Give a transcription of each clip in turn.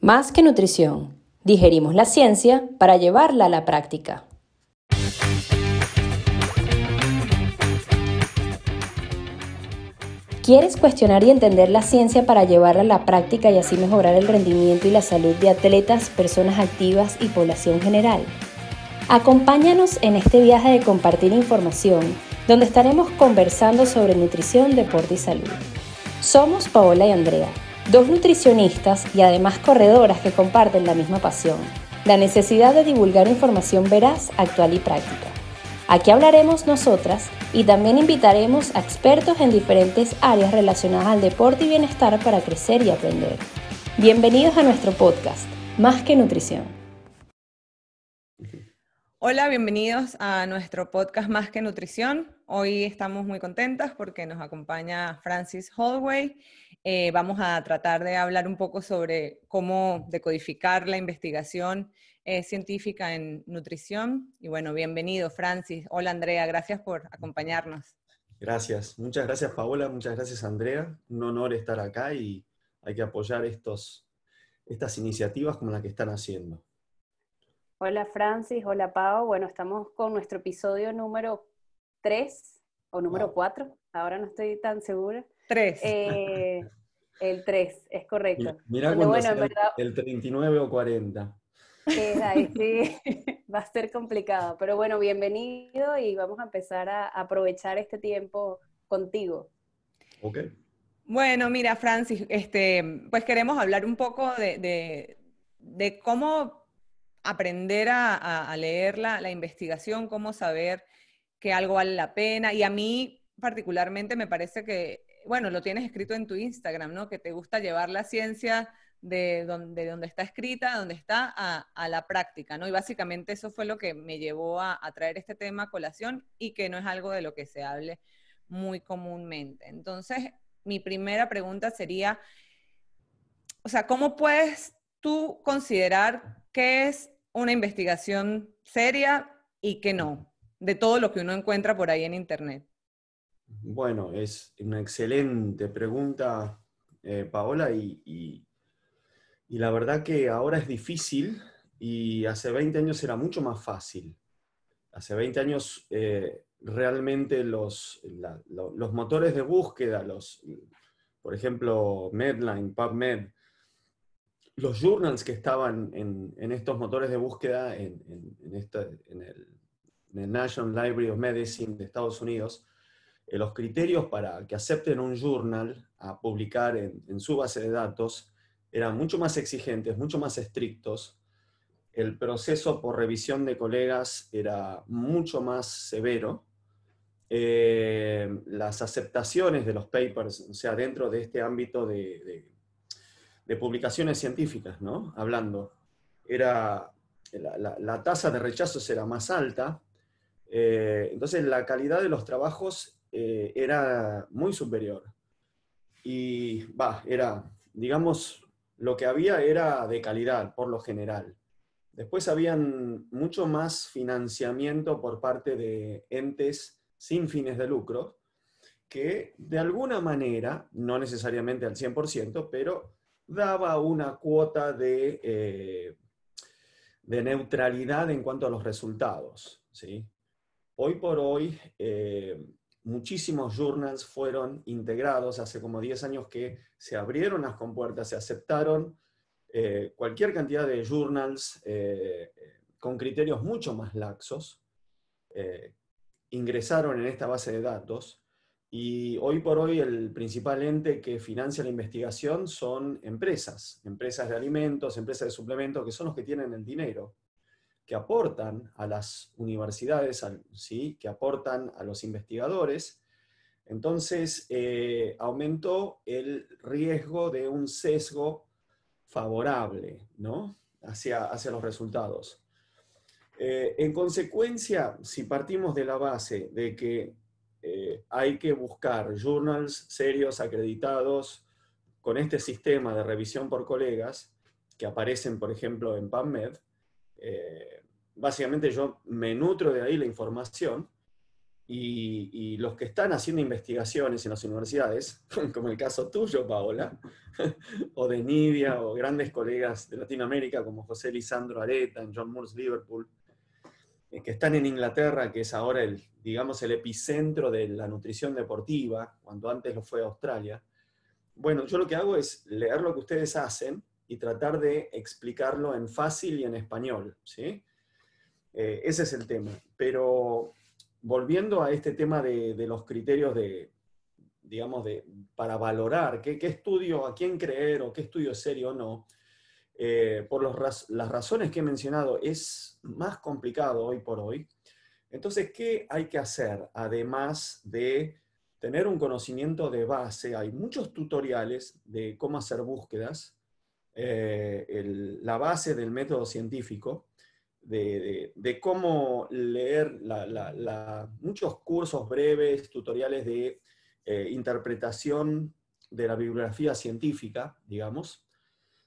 Más que nutrición, digerimos la ciencia para llevarla a la práctica. ¿Quieres cuestionar y entender la ciencia para llevarla a la práctica y así mejorar el rendimiento y la salud de atletas, personas activas y población general? Acompáñanos en este viaje de compartir información, donde estaremos conversando sobre nutrición, deporte y salud. Somos Paola y Andrea, dos nutricionistas y además corredoras que comparten la misma pasión, la necesidad de divulgar información veraz, actual y práctica. Aquí hablaremos nosotras y también invitaremos a expertos en diferentes áreas relacionadas al deporte y bienestar para crecer y aprender. Bienvenidos a nuestro podcast, Más que Nutrición. Hola, bienvenidos a nuestro podcast Más que Nutrición. Hoy estamos muy contentas porque nos acompaña Frances Holloway. Vamos a tratar de hablar un poco sobre cómo decodificar la investigación científica en nutrición. Y bueno, bienvenido, Frances. Hola, Andrea. Gracias por acompañarnos. Gracias. Muchas gracias, Paola. Muchas gracias, Andrea. Un honor estar acá y hay que apoyar estas iniciativas como la que están haciendo. Hola Francis, hola Pau. Bueno, estamos con nuestro episodio número 3 o número 4, ahora no estoy tan segura. 3. El 3, es correcto. Mirá cuando sea en verdad, el 39 o 40. Ahí sí, va a ser complicado. Pero bueno, bienvenido y vamos a empezar a aprovechar este tiempo contigo. Ok. Bueno, mira, Francis, pues queremos hablar un poco de cómo aprender a leer la investigación, cómo saber que algo vale la pena. Y a mí particularmente me parece que, bueno, lo tienes escrito en tu Instagram, ¿no? Que te gusta llevar la ciencia de donde está escrita, donde está, a la práctica, ¿no? Y básicamente eso fue lo que me llevó a traer este tema a colación y que no es algo de lo que se hable muy comúnmente. Entonces, mi primera pregunta sería, o sea, ¿cómo puedes tú considerar qué es una investigación seria y qué no, de todo lo que uno encuentra por ahí en Internet? Bueno, es una excelente pregunta, Paola, y la verdad que ahora es difícil y hace 20 años era mucho más fácil. Hace 20 años realmente los motores de búsqueda, por ejemplo, Medline, PubMed, los journals que estaban en estos motores de búsqueda, en el National Library of Medicine de Estados Unidos, los criterios para que acepten un journal a publicar en su base de datos eran mucho más exigentes, mucho más estrictos. El proceso por revisión de colegas era mucho más severo. Las aceptaciones de los papers, o sea, dentro de este ámbito de publicaciones científicas, ¿no? Hablando, la tasa de rechazos era más alta, entonces la calidad de los trabajos era muy superior. Y digamos, lo que había era de calidad, por lo general. Después habían mucho más financiamiento por parte de entes sin fines de lucro, que de alguna manera, no necesariamente al 100%, pero daba una cuota de neutralidad en cuanto a los resultados, ¿sí? Hoy por hoy, muchísimos journals fueron integrados, hace como 10 años que se abrieron las compuertas, se aceptaron cualquier cantidad de journals con criterios mucho más laxos, ingresaron en esta base de datos. Y hoy por hoy el principal ente que financia la investigación son empresas de alimentos, empresas de suplementos, que son los que tienen el dinero, que aportan a las universidades, ¿sí? Que aportan a los investigadores. Entonces aumentó el riesgo de un sesgo favorable, ¿no? hacia los resultados. En consecuencia, si partimos de la base de que hay que buscar journals serios, acreditados, con este sistema de revisión por colegas, que aparecen, por ejemplo, en PubMed, básicamente yo me nutro de ahí la información y los que están haciendo investigaciones en las universidades, como el caso tuyo, Paola, o de Nidia, o grandes colegas de Latinoamérica como José Lisandro Areta en John Moores Liverpool, que están en Inglaterra, que es ahora digamos, el epicentro de la nutrición deportiva, cuando antes lo fue Australia. Bueno, yo lo que hago es leer lo que ustedes hacen y tratar de explicarlo en fácil y en español, ¿sí? Ese es el tema. Pero volviendo a este tema de los criterios digamos, para valorar qué estudio, a quién creer o qué estudio es serio o no, por las razones que he mencionado, es más complicado hoy por hoy. Entonces, ¿qué hay que hacer? Además de tener un conocimiento de base, hay muchos tutoriales de cómo hacer búsquedas, la base del método científico, de cómo leer muchos cursos breves, tutoriales de interpretación de la bibliografía científica, digamos,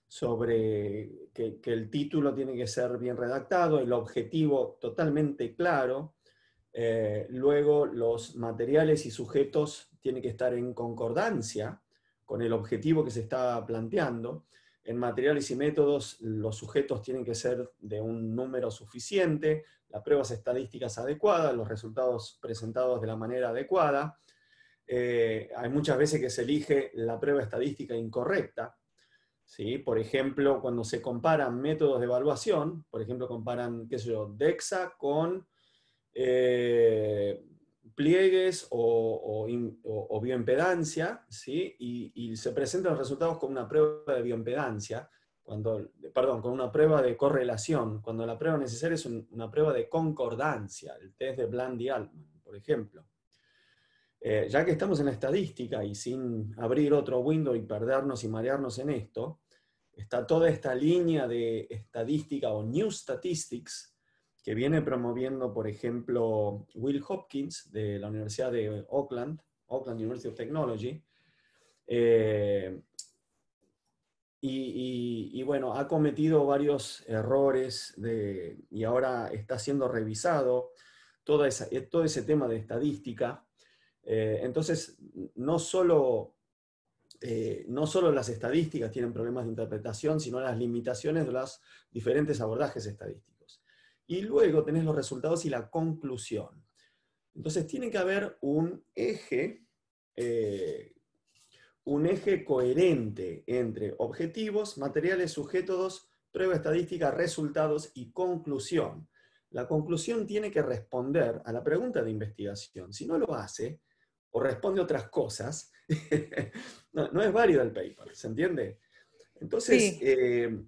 sobre que el título tiene que ser bien redactado, el objetivo totalmente claro, luego los materiales y sujetos tienen que estar en concordancia con el objetivo que se está planteando. En materiales y métodos los sujetos tienen que ser de un número suficiente, las pruebas estadísticas adecuadas, los resultados presentados de la manera adecuada. Hay muchas veces que se elige la prueba estadística incorrecta, ¿sí? Por ejemplo, cuando se comparan métodos de evaluación, por ejemplo, comparan, qué sé yo, DEXA con pliegues o bioimpedancia, ¿sí? Y se presentan los resultados con una prueba de bioimpedancia, con una prueba de correlación, cuando la prueba necesaria es una prueba de concordancia, el test de Bland y Altman, por ejemplo. Ya que estamos en la estadística y sin abrir otro window y perdernos y marearnos en esto, está toda esta línea de estadística o New Statistics que viene promoviendo, por ejemplo, Will Hopkins de la Universidad de Auckland University of Technology, y bueno, ha cometido varios errores y ahora está siendo revisado todo ese tema de estadística. Entonces, no solo las estadísticas tienen problemas de interpretación, sino las limitaciones de los diferentes abordajes estadísticos. Y luego tenés los resultados y la conclusión. Entonces tiene que haber un eje coherente entre objetivos, materiales, sujetos, prueba estadística, resultados y conclusión. La conclusión tiene que responder a la pregunta de investigación. Si no lo hace, o responde otras cosas, no es válido el paper, ¿se entiende? Entonces, sí.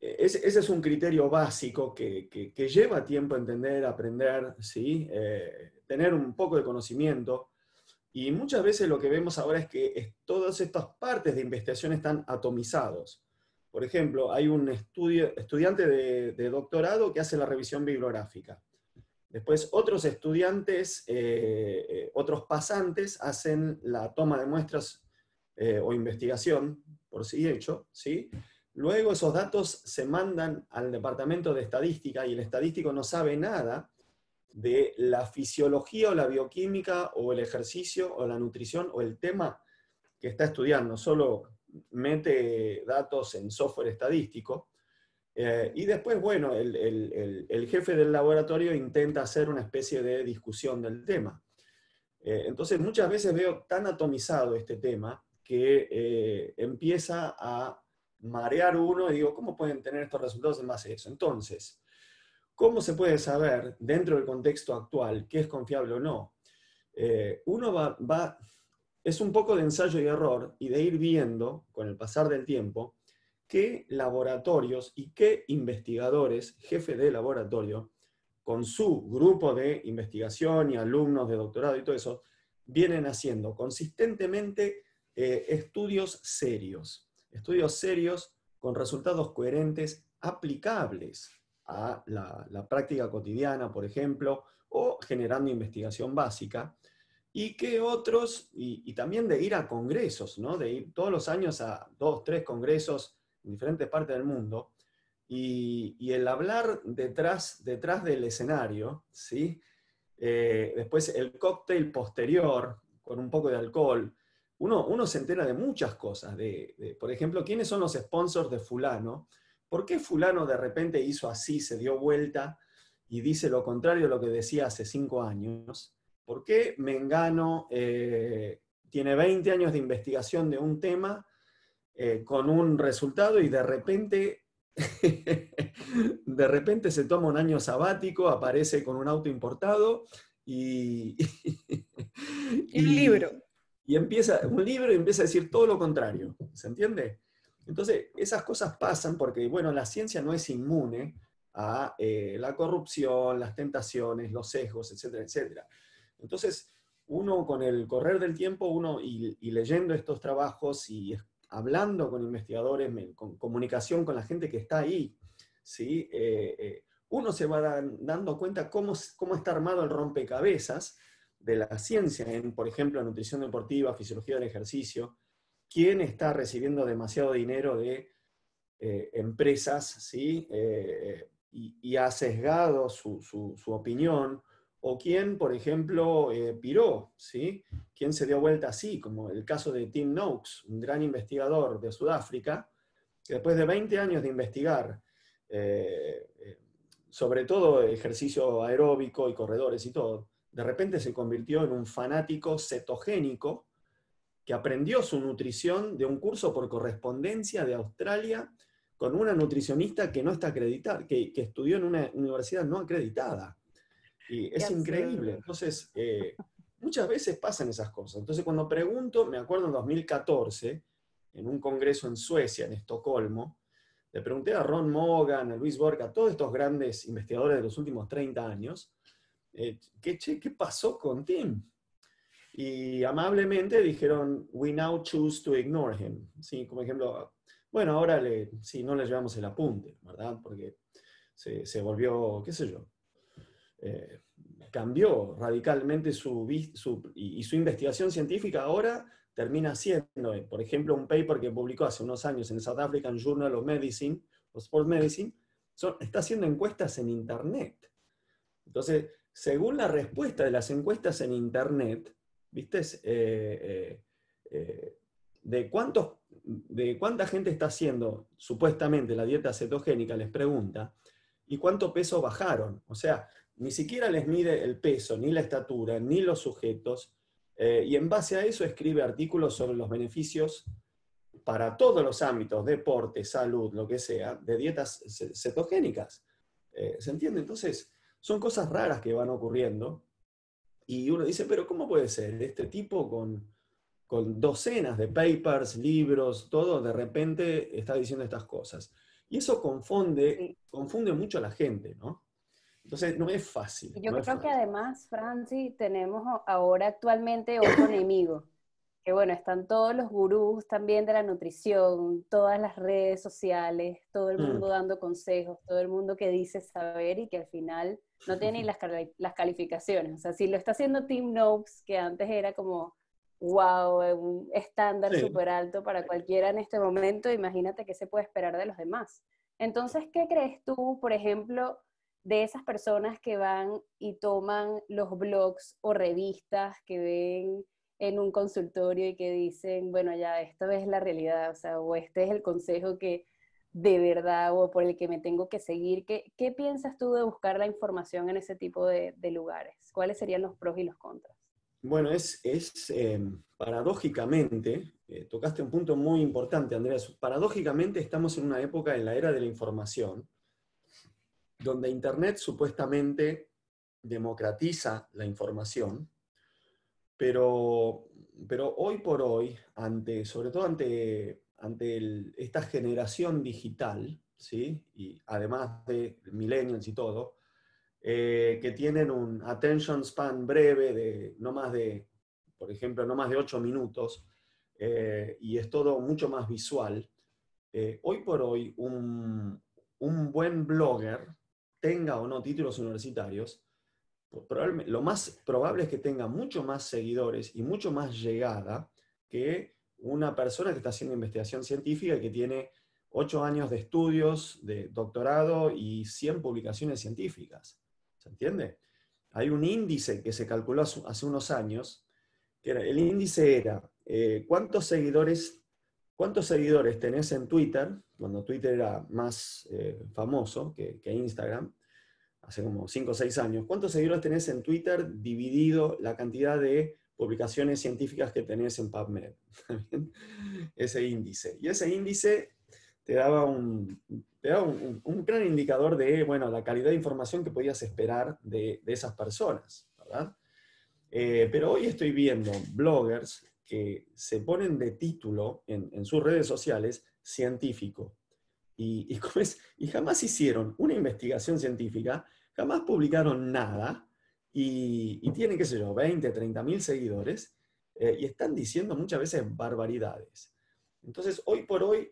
Ese es un criterio básico que lleva tiempo entender, aprender, ¿sí? Tener un poco de conocimiento, y muchas veces lo que vemos ahora es que todas estas partes de investigación están atomizados. Por ejemplo, hay un estudiante de doctorado que hace la revisión bibliográfica. Después otros estudiantes, otros pasantes hacen la toma de muestras o investigación por sí hecho, ¿sí? Luego esos datos se mandan al departamento de estadística y el estadístico no sabe nada de la fisiología o la bioquímica o el ejercicio o la nutrición o el tema que está estudiando, solo mete datos en software estadístico. Y después, bueno, el jefe del laboratorio intenta hacer una especie de discusión del tema. Entonces, muchas veces veo tan atomizado este tema que empieza a marear uno y digo, ¿cómo pueden tener estos resultados en base a eso? Entonces, ¿cómo se puede saber, dentro del contexto actual, qué es confiable o no? Uno es un poco de ensayo y error y de ir viendo, con el pasar del tiempo, qué laboratorios y qué investigadores, jefe de laboratorio, con su grupo de investigación y alumnos de doctorado y todo eso, vienen haciendo consistentemente estudios serios con resultados coherentes, aplicables a la práctica cotidiana, por ejemplo, o generando investigación básica, y que otros, y también de ir a congresos, ¿no? De ir todos los años a 2, 3 congresos en diferentes partes del mundo, y el hablar detrás del escenario, ¿sí? Después el cóctel posterior, con un poco de alcohol. Uno se entera de muchas cosas, por ejemplo, ¿quiénes son los sponsors de fulano? ¿Por qué fulano de repente hizo así, se dio vuelta y dice lo contrario de lo que decía hace 5 años? ¿Por qué Mengano tiene 20 años de investigación de un tema con un resultado y de repente, de repente se toma un año sabático, aparece con un auto importado y, Y un libro. y empieza un libro y empieza a decir todo lo contrario? ¿Se entiende? Entonces, esas cosas pasan porque, bueno, la ciencia no es inmune a la corrupción, las tentaciones, los sesgos, etcétera, etcétera. Entonces, uno con el correr del tiempo, y leyendo estos trabajos y hablando con investigadores, con comunicación con la gente que está ahí, ¿sí? Uno se va dando cuenta cómo está armado el rompecabezas de la ciencia en, por ejemplo, nutrición deportiva, fisiología del ejercicio, quién está recibiendo demasiado dinero de empresas, ¿sí? Y ha sesgado su opinión, o quién, por ejemplo, piró, ¿sí? Quién se dio vuelta así, como el caso de Tim Noakes, un gran investigador de Sudáfrica, que después de 20 años de investigar, sobre todo ejercicio aeróbico y corredores y todo, de repente se convirtió en un fanático cetogénico que aprendió su nutrición de un curso por correspondencia de Australia con una nutricionista que no está acreditada, que estudió en una universidad no acreditada. Y es increíble. Entonces, muchas veces pasan esas cosas. Entonces, cuando pregunto, me acuerdo en 2014, en un congreso en Suecia, en Estocolmo, le pregunté a Ron Mogan, a Luis Borg, a todos estos grandes investigadores de los últimos 30 años, ¿qué pasó con Tim? Y amablemente dijeron, we now choose to ignore him. ¿Sí? Como ejemplo, bueno, ahora no le llevamos el apunte, ¿verdad? Porque se volvió, qué sé yo, cambió radicalmente su investigación científica. Ahora termina siendo, por ejemplo, un paper que publicó hace unos años en el South African Journal of Medicine, o Sport Medicine, está haciendo encuestas en Internet. Entonces, según la respuesta de las encuestas en Internet, ¿viste? De cuánta gente está haciendo supuestamente la dieta cetogénica, les pregunta, y cuánto peso bajaron. O sea, ni siquiera les mide el peso, ni la estatura, ni los sujetos, y en base a eso escribe artículos sobre los beneficios para todos los ámbitos, deporte, salud, lo que sea, de dietas cetogénicas. ¿Se entiende? Entonces, son cosas raras que van ocurriendo, y uno dice, pero ¿cómo puede ser? Este tipo con docenas de papers, libros, todo, de repente está diciendo estas cosas. Y eso confunde mucho a la gente, ¿no? Entonces, no es fácil. Yo creo que además, Franci, tenemos ahora actualmente otro enemigo, que bueno, están todos los gurús también de la nutrición, todas las redes sociales, todo el mundo dando consejos, todo el mundo que dice saber y que al final no tiene ni las calificaciones. O sea, si lo está haciendo Tim Noakes, que antes era como, wow, un estándar súper alto para cualquiera en este momento, imagínate qué se puede esperar de los demás. Entonces, ¿qué crees tú, por ejemplo, de esas personas que van y toman los blogs o revistas que ven en un consultorio y que dicen, bueno, ya, esto es la realidad, o sea, o este es el consejo que de verdad, o por el que me tengo que seguir? ¿Qué piensas tú de buscar la información en ese tipo de lugares? ¿Cuáles serían los pros y los contras? Bueno, paradójicamente, tocaste un punto muy importante, Andreas. Paradójicamente estamos en una época, en la era de la información, donde Internet supuestamente democratiza la información, pero hoy por hoy, sobre todo ante esta generación digital, ¿sí? Y además de millennials y todo, que tienen un attention span breve de no más de, por ejemplo, no más de 8 minutos, y es todo mucho más visual. Hoy por hoy, un buen blogger, tenga o no títulos universitarios, lo más probable es que tenga mucho más seguidores y mucho más llegada que una persona que está haciendo investigación científica y que tiene 8 años de estudios, de doctorado y 100 publicaciones científicas. ¿Se entiende? hay un índice que se calculó hace unos años, que el índice era ¿cuántos seguidores tenés en Twitter? Cuando Twitter era más famoso que Instagram, hace como 5 o 6 años. ¿Cuántos seguidores tenés en Twitter dividido la cantidad de publicaciones científicas que tenés en PubMed? Ese índice. Y ese índice te daba un gran indicador de, bueno, la calidad de información que podías esperar de esas personas, ¿verdad? Pero hoy estoy viendo bloggers que se ponen de título en sus redes sociales científico. Y jamás hicieron una investigación científica, jamás publicaron nada, y tienen, qué sé yo, 20, 30 mil seguidores, y están diciendo muchas veces barbaridades. Entonces, hoy por hoy,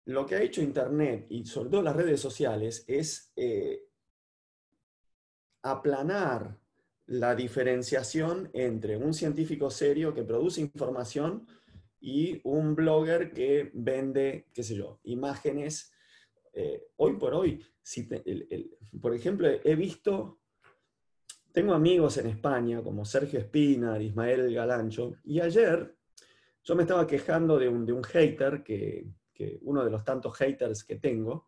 lo que ha hecho Internet, y sobre todo las redes sociales, es aplanar la diferenciación entre un científico serio que produce información y un blogger que vende, qué sé yo, imágenes. Hoy por hoy, por ejemplo, tengo amigos en España como Sergio Espinar, Ismael Galancho, y ayer yo me estaba quejando de un hater, uno de los tantos haters que tengo,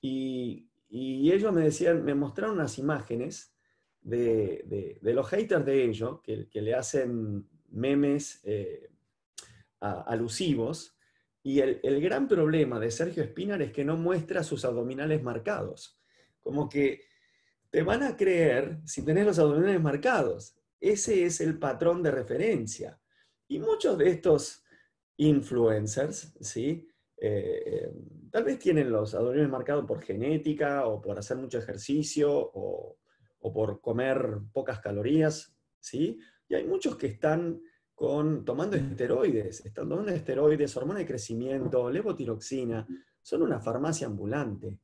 y ellos me mostraron unas imágenes de los haters de ellos, que le hacen memes alusivos, y el gran problema de Sergio Espinar es que no muestra sus abdominales marcados. Como que te van a creer si tenés los abdominales marcados. Ese es el patrón de referencia. Y muchos de estos influencers, ¿sí? Tal vez tienen los abdominales marcados por genética, o por hacer mucho ejercicio, o por comer pocas calorías, ¿sí? Y hay muchos que están tomando esteroides, hormona de crecimiento, levotiroxina, son una farmacia ambulante,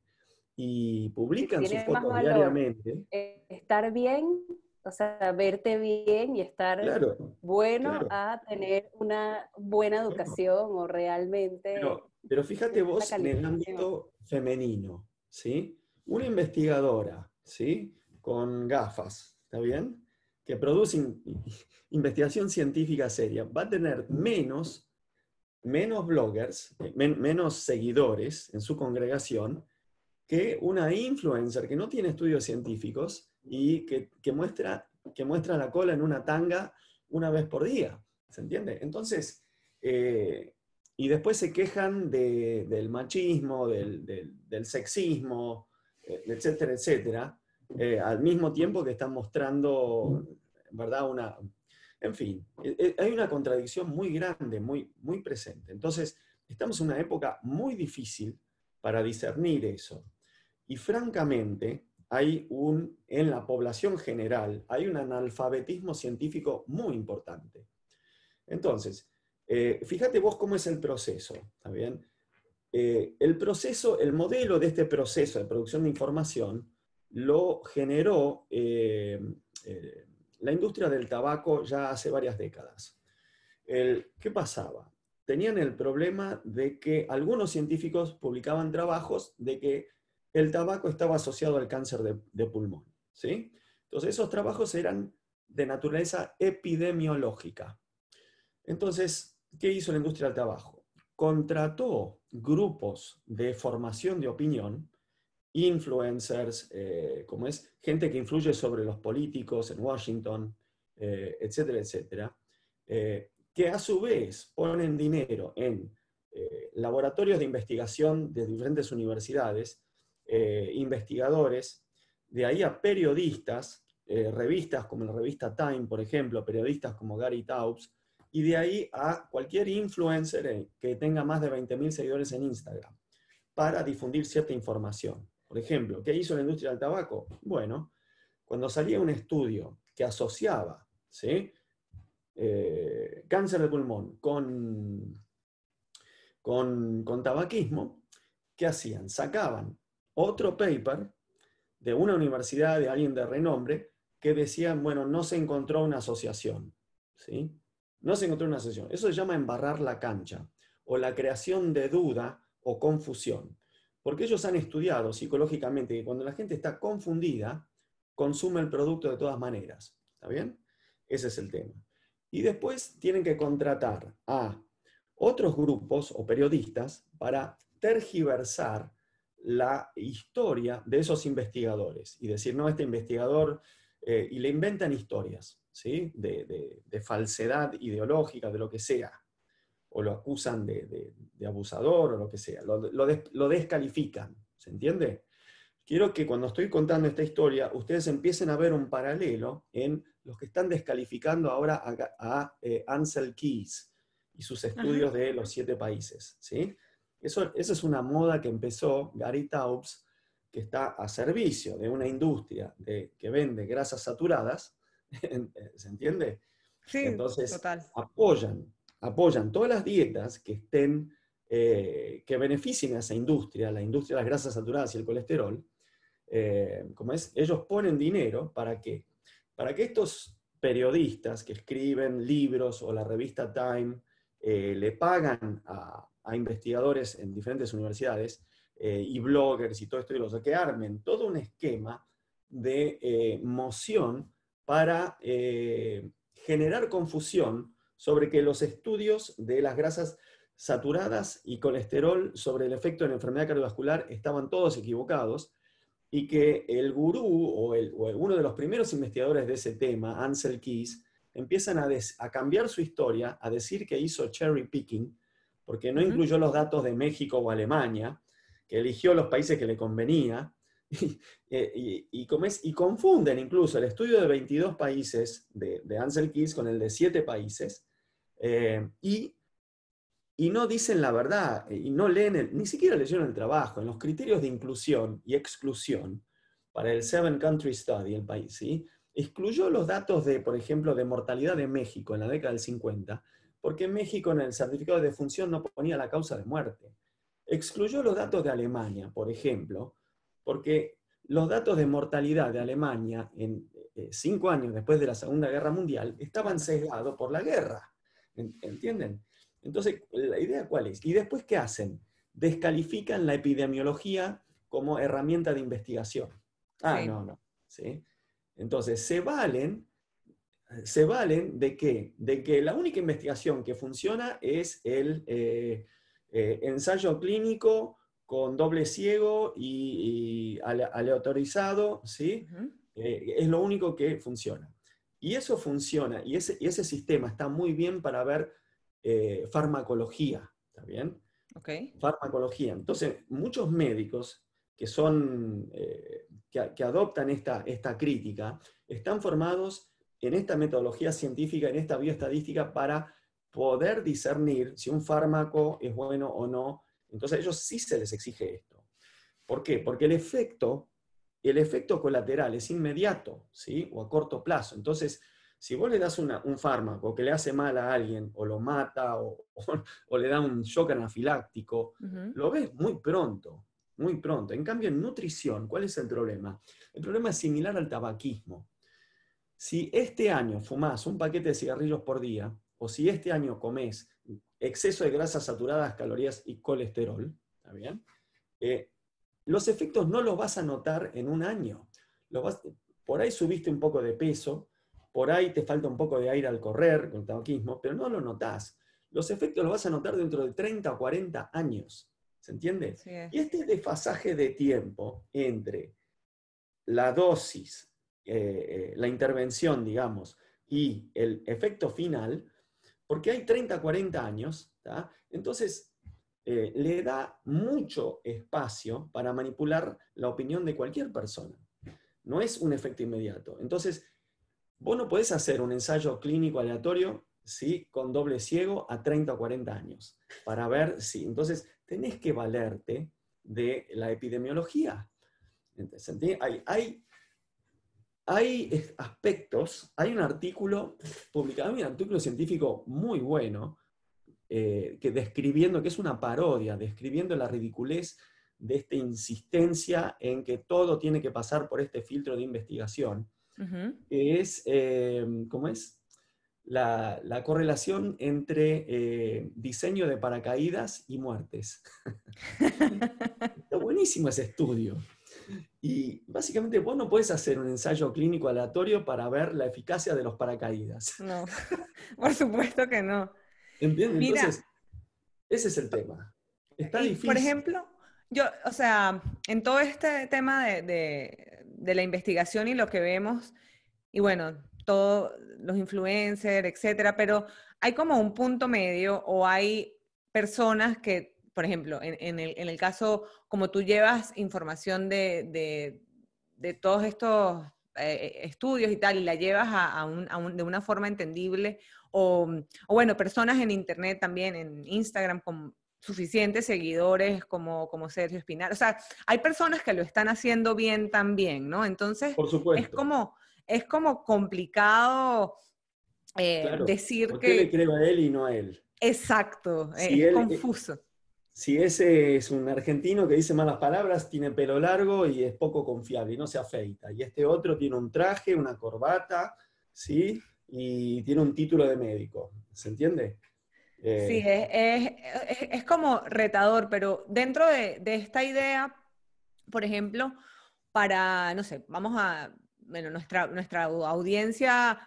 y publican sus Tiene más fotos valor diariamente. estar bien, o sea, verte bien y estar Claro, bueno, claro. a tener una buena educación o realmente Pero fíjate una vos en el calificación. ámbito femenino, ¿sí? Una investigadora, ¿sí? Con gafas, ¿está bien? Que produce investigación científica seria, va a tener menos bloggers, menos seguidores en su congregación que una influencer que no tiene estudios científicos y que muestra la cola en una tanga una vez por día. ¿Se entiende? Entonces, y después se quejan del machismo, del sexismo, etcétera, etcétera, al mismo tiempo que están mostrando, ¿verdad? En fin, hay una contradicción muy grande, muy, muy presente. Entonces, estamos en una época muy difícil para discernir eso. Y francamente, en la población general, hay un analfabetismo científico muy importante. Entonces, fíjate vos cómo es el proceso, ¿está bien? El modelo de este proceso de producción de información lo generó la industria del tabaco ya hace varias décadas. ¿Qué pasaba? Tenían el problema de que algunos científicos publicaban trabajos de que el tabaco estaba asociado al cáncer de pulmón, ¿sí? Entonces esos trabajos eran de naturaleza epidemiológica. Entonces, ¿qué hizo la industria del tabaco? Contrató grupos de formación de opinión, influencers, gente que influye sobre los políticos en Washington, etcétera, etcétera, que a su vez ponen dinero en laboratorios de investigación de diferentes universidades, investigadores, de ahí a periodistas, revistas como la revista Time, por ejemplo, periodistas como Gary Taubes, y de ahí a cualquier influencer que tenga más de 20.000 seguidores en Instagram, para difundir cierta información. Por ejemplo, ¿qué hizo la industria del tabaco? Bueno, cuando salía un estudio que asociaba, ¿sí? Cáncer de pulmón con tabaquismo, ¿qué hacían? Sacaban otro paper de una universidad, de alguien de renombre, que decían, bueno, no se encontró una asociación, ¿sí? No se encontró una asociación. Eso se llama embarrar la cancha, o la creación de duda o confusión. Porque ellos han estudiado psicológicamente que cuando la gente está confundida, consume el producto de todas maneras. ¿Está bien? Ese es el tema. Y después tienen que contratar a otros grupos o periodistas para tergiversar la historia de esos investigadores y decir, no, este investigador, y le inventan historias, ¿sí? De falsedad ideológica, de lo que sea, o lo acusan de abusador o lo que sea, lo descalifican, ¿se entiende? Quiero que cuando estoy contando esta historia, ustedes empiecen a ver un paralelo en los que están descalificando ahora a Ansel Keys y sus estudios de los 7 países, ¿sí? Esa es una moda que empezó Gary Taubes, que está a servicio de una industria que vende grasas saturadas, ¿se entiende? Sí, entonces total. apoyan todas las dietas que estén, que beneficien a esa industria, la industria de las grasas saturadas y el colesterol. Ellos ponen dinero ¿para qué? Para que estos periodistas que escriben libros o la revista Time le pagan a investigadores en diferentes universidades y bloggers y todo esto, y los que armen todo un esquema de moción para generar confusión sobre que los estudios de las grasas saturadas y colesterol sobre el efecto en la enfermedad cardiovascular estaban todos equivocados, y que el gurú o uno de los primeros investigadores de ese tema, Ansel Keys, empiezan a cambiar su historia, a decir que hizo cherry picking, porque no incluyó los datos de México o Alemania, que eligió los países que le convenía, y confunden incluso el estudio de 22 países de Ansel Keys con el de 7 países, y no dicen la verdad, y no leen, ni siquiera leyeron el trabajo, en los criterios de inclusión y exclusión para el 7 Country Study, el país, ¿sí? Excluyó los datos de, por ejemplo, de mortalidad de México en la década del 50, porque México en el certificado de defunción no ponía la causa de muerte. Excluyó los datos de Alemania, por ejemplo, porque los datos de mortalidad de Alemania en 5 años después de la Segunda Guerra Mundial estaban sesgados por la guerra. ¿Entienden? Entonces, ¿la idea cuál es? ¿Y después qué hacen? Descalifican la epidemiología como herramienta de investigación. Sí. No. ¿Sí? Entonces, se valen ¿de qué? De que la única investigación que funciona es el ensayo clínico con doble ciego y aleatorizado, ¿sí? Es lo único que funciona. Y eso funciona, y ese sistema está muy bien para ver farmacología, ¿está bien? Okay. Farmacología. Entonces, muchos médicos que son, que adoptan esta crítica, están formados en esta metodología científica, en esta bioestadística, para poder discernir si un fármaco es bueno o no. Entonces, a ellos sí se les exige esto. ¿Por qué? Porque el efecto colateral es inmediato, ¿sí? O a corto plazo. Entonces, si vos le das un fármaco que le hace mal a alguien, o lo mata, o le da un shock anafiláctico, lo ves muy pronto, muy pronto. En cambio, en nutrición, ¿cuál es el problema? El problema es similar al tabaquismo. Si este año fumás un paquete de cigarrillos por día, o si este año comés exceso de grasas saturadas, calorías y colesterol, ¿está bien? Los efectos no los vas a notar en un año. Por ahí subiste un poco de peso, por ahí te falta un poco de aire al correr con el tabaquismo, pero no lo notás. Los efectos los vas a notar dentro de 30 o 40 años. ¿Se entiende? Sí. Y este desfasaje de tiempo entre la dosis, la intervención, digamos, y el efecto final, porque hay 30, 40 años, ¿tá? Entonces le da mucho espacio para manipular la opinión de cualquier persona. No es un efecto inmediato. Entonces, vos no podés hacer un ensayo clínico aleatorio, ¿sí? Con doble ciego a 30 o 40 años, para ver si... Entonces, tenés que valerte de la epidemiología. Hay aspectos, hay un artículo publicado, un artículo científico muy bueno, que es una parodia, describiendo la ridiculez de esta insistencia en que todo tiene que pasar por este filtro de investigación, que es, ¿cómo es? La correlación entre diseño de paracaídas y muertes. Está buenísimo ese estudio. Y básicamente vos no podés hacer un ensayo clínico aleatorio para ver la eficacia de los paracaídas. No, por supuesto que no. ¿Entiendes? Mira, Entonces, ese es el tema. Está y por difícil. ejemplo, yo, o sea, en todo este tema de la investigación y lo que vemos, y bueno, todos los influencers, etcétera, pero hay como un punto medio o hay personas que, por ejemplo, en el caso, como tú llevas información de todos estos estudios y tal, y la llevas de una forma entendible, o bueno, personas en internet también, en Instagram, con suficientes seguidores como Sergio Espinar. O sea, hay personas que lo están haciendo bien también, ¿no? Entonces, Por es supuesto. como, es como complicado Claro. decir ¿Por qué le que, creo a él y no a él? exacto, Si es él, confuso. si ese es un argentino que dice malas palabras, tiene pelo largo y es poco confiable y no se afeita. Y este otro tiene un traje, una corbata, ¿sí? Y tiene un título de médico. ¿Se entiende? Sí, Eh, es como retador, pero dentro de esta idea, por ejemplo, para, no sé, vamos a, bueno, nuestra audiencia,